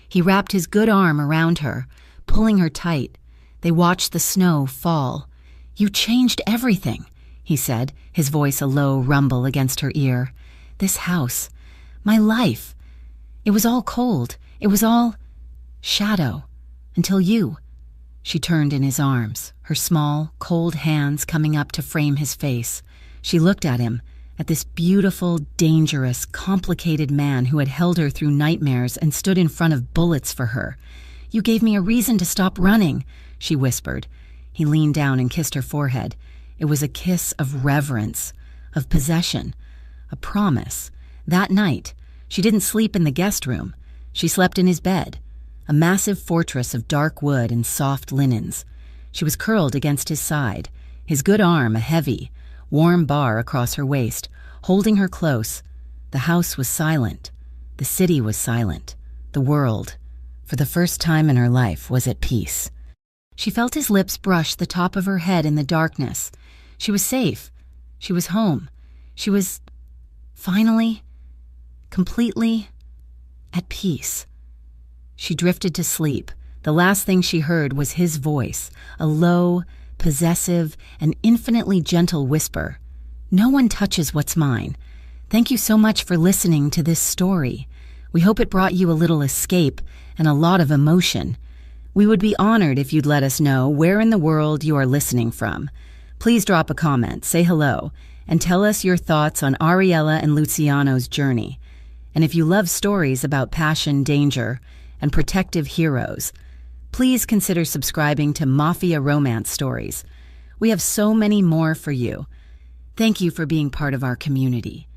He wrapped his good arm around her, pulling her tight. They watched the snow fall. "You changed everything," he said, his voice a low rumble against her ear. "This house, my life. It was all cold. It was all shadow. Until you." She turned in his arms, her small, cold hands coming up to frame his face. She looked at him, at this beautiful, dangerous, complicated man who had held her through nightmares and stood in front of bullets for her. "You gave me a reason to stop running," she whispered. He leaned down and kissed her forehead. It was a kiss of reverence, of possession, a promise. That night, she didn't sleep in the guest room. She slept in his bed, a massive fortress of dark wood and soft linens. She was curled against his side, his good arm a heavy, warm bar across her waist, holding her close. The house was silent. The city was silent. The world, for the first time in her life, was at peace. She felt his lips brush the top of her head in the darkness. She was safe. She was home. She was finally, completely at peace. She drifted to sleep. The last thing she heard was his voice, a low, possessive, and infinitely gentle whisper. "No one touches what's mine. Thank you so much for listening to this story. We hope it brought you a little escape and a lot of emotion. We would be honored if you'd let us know where in the world you are listening from. Please drop a comment, say hello, and tell us your thoughts on Ariella and Luciano's journey. And if you love stories about passion, danger, and protective heroes, please consider subscribing to Mafia Romance Stories. We have so many more for you. Thank you for being part of our community.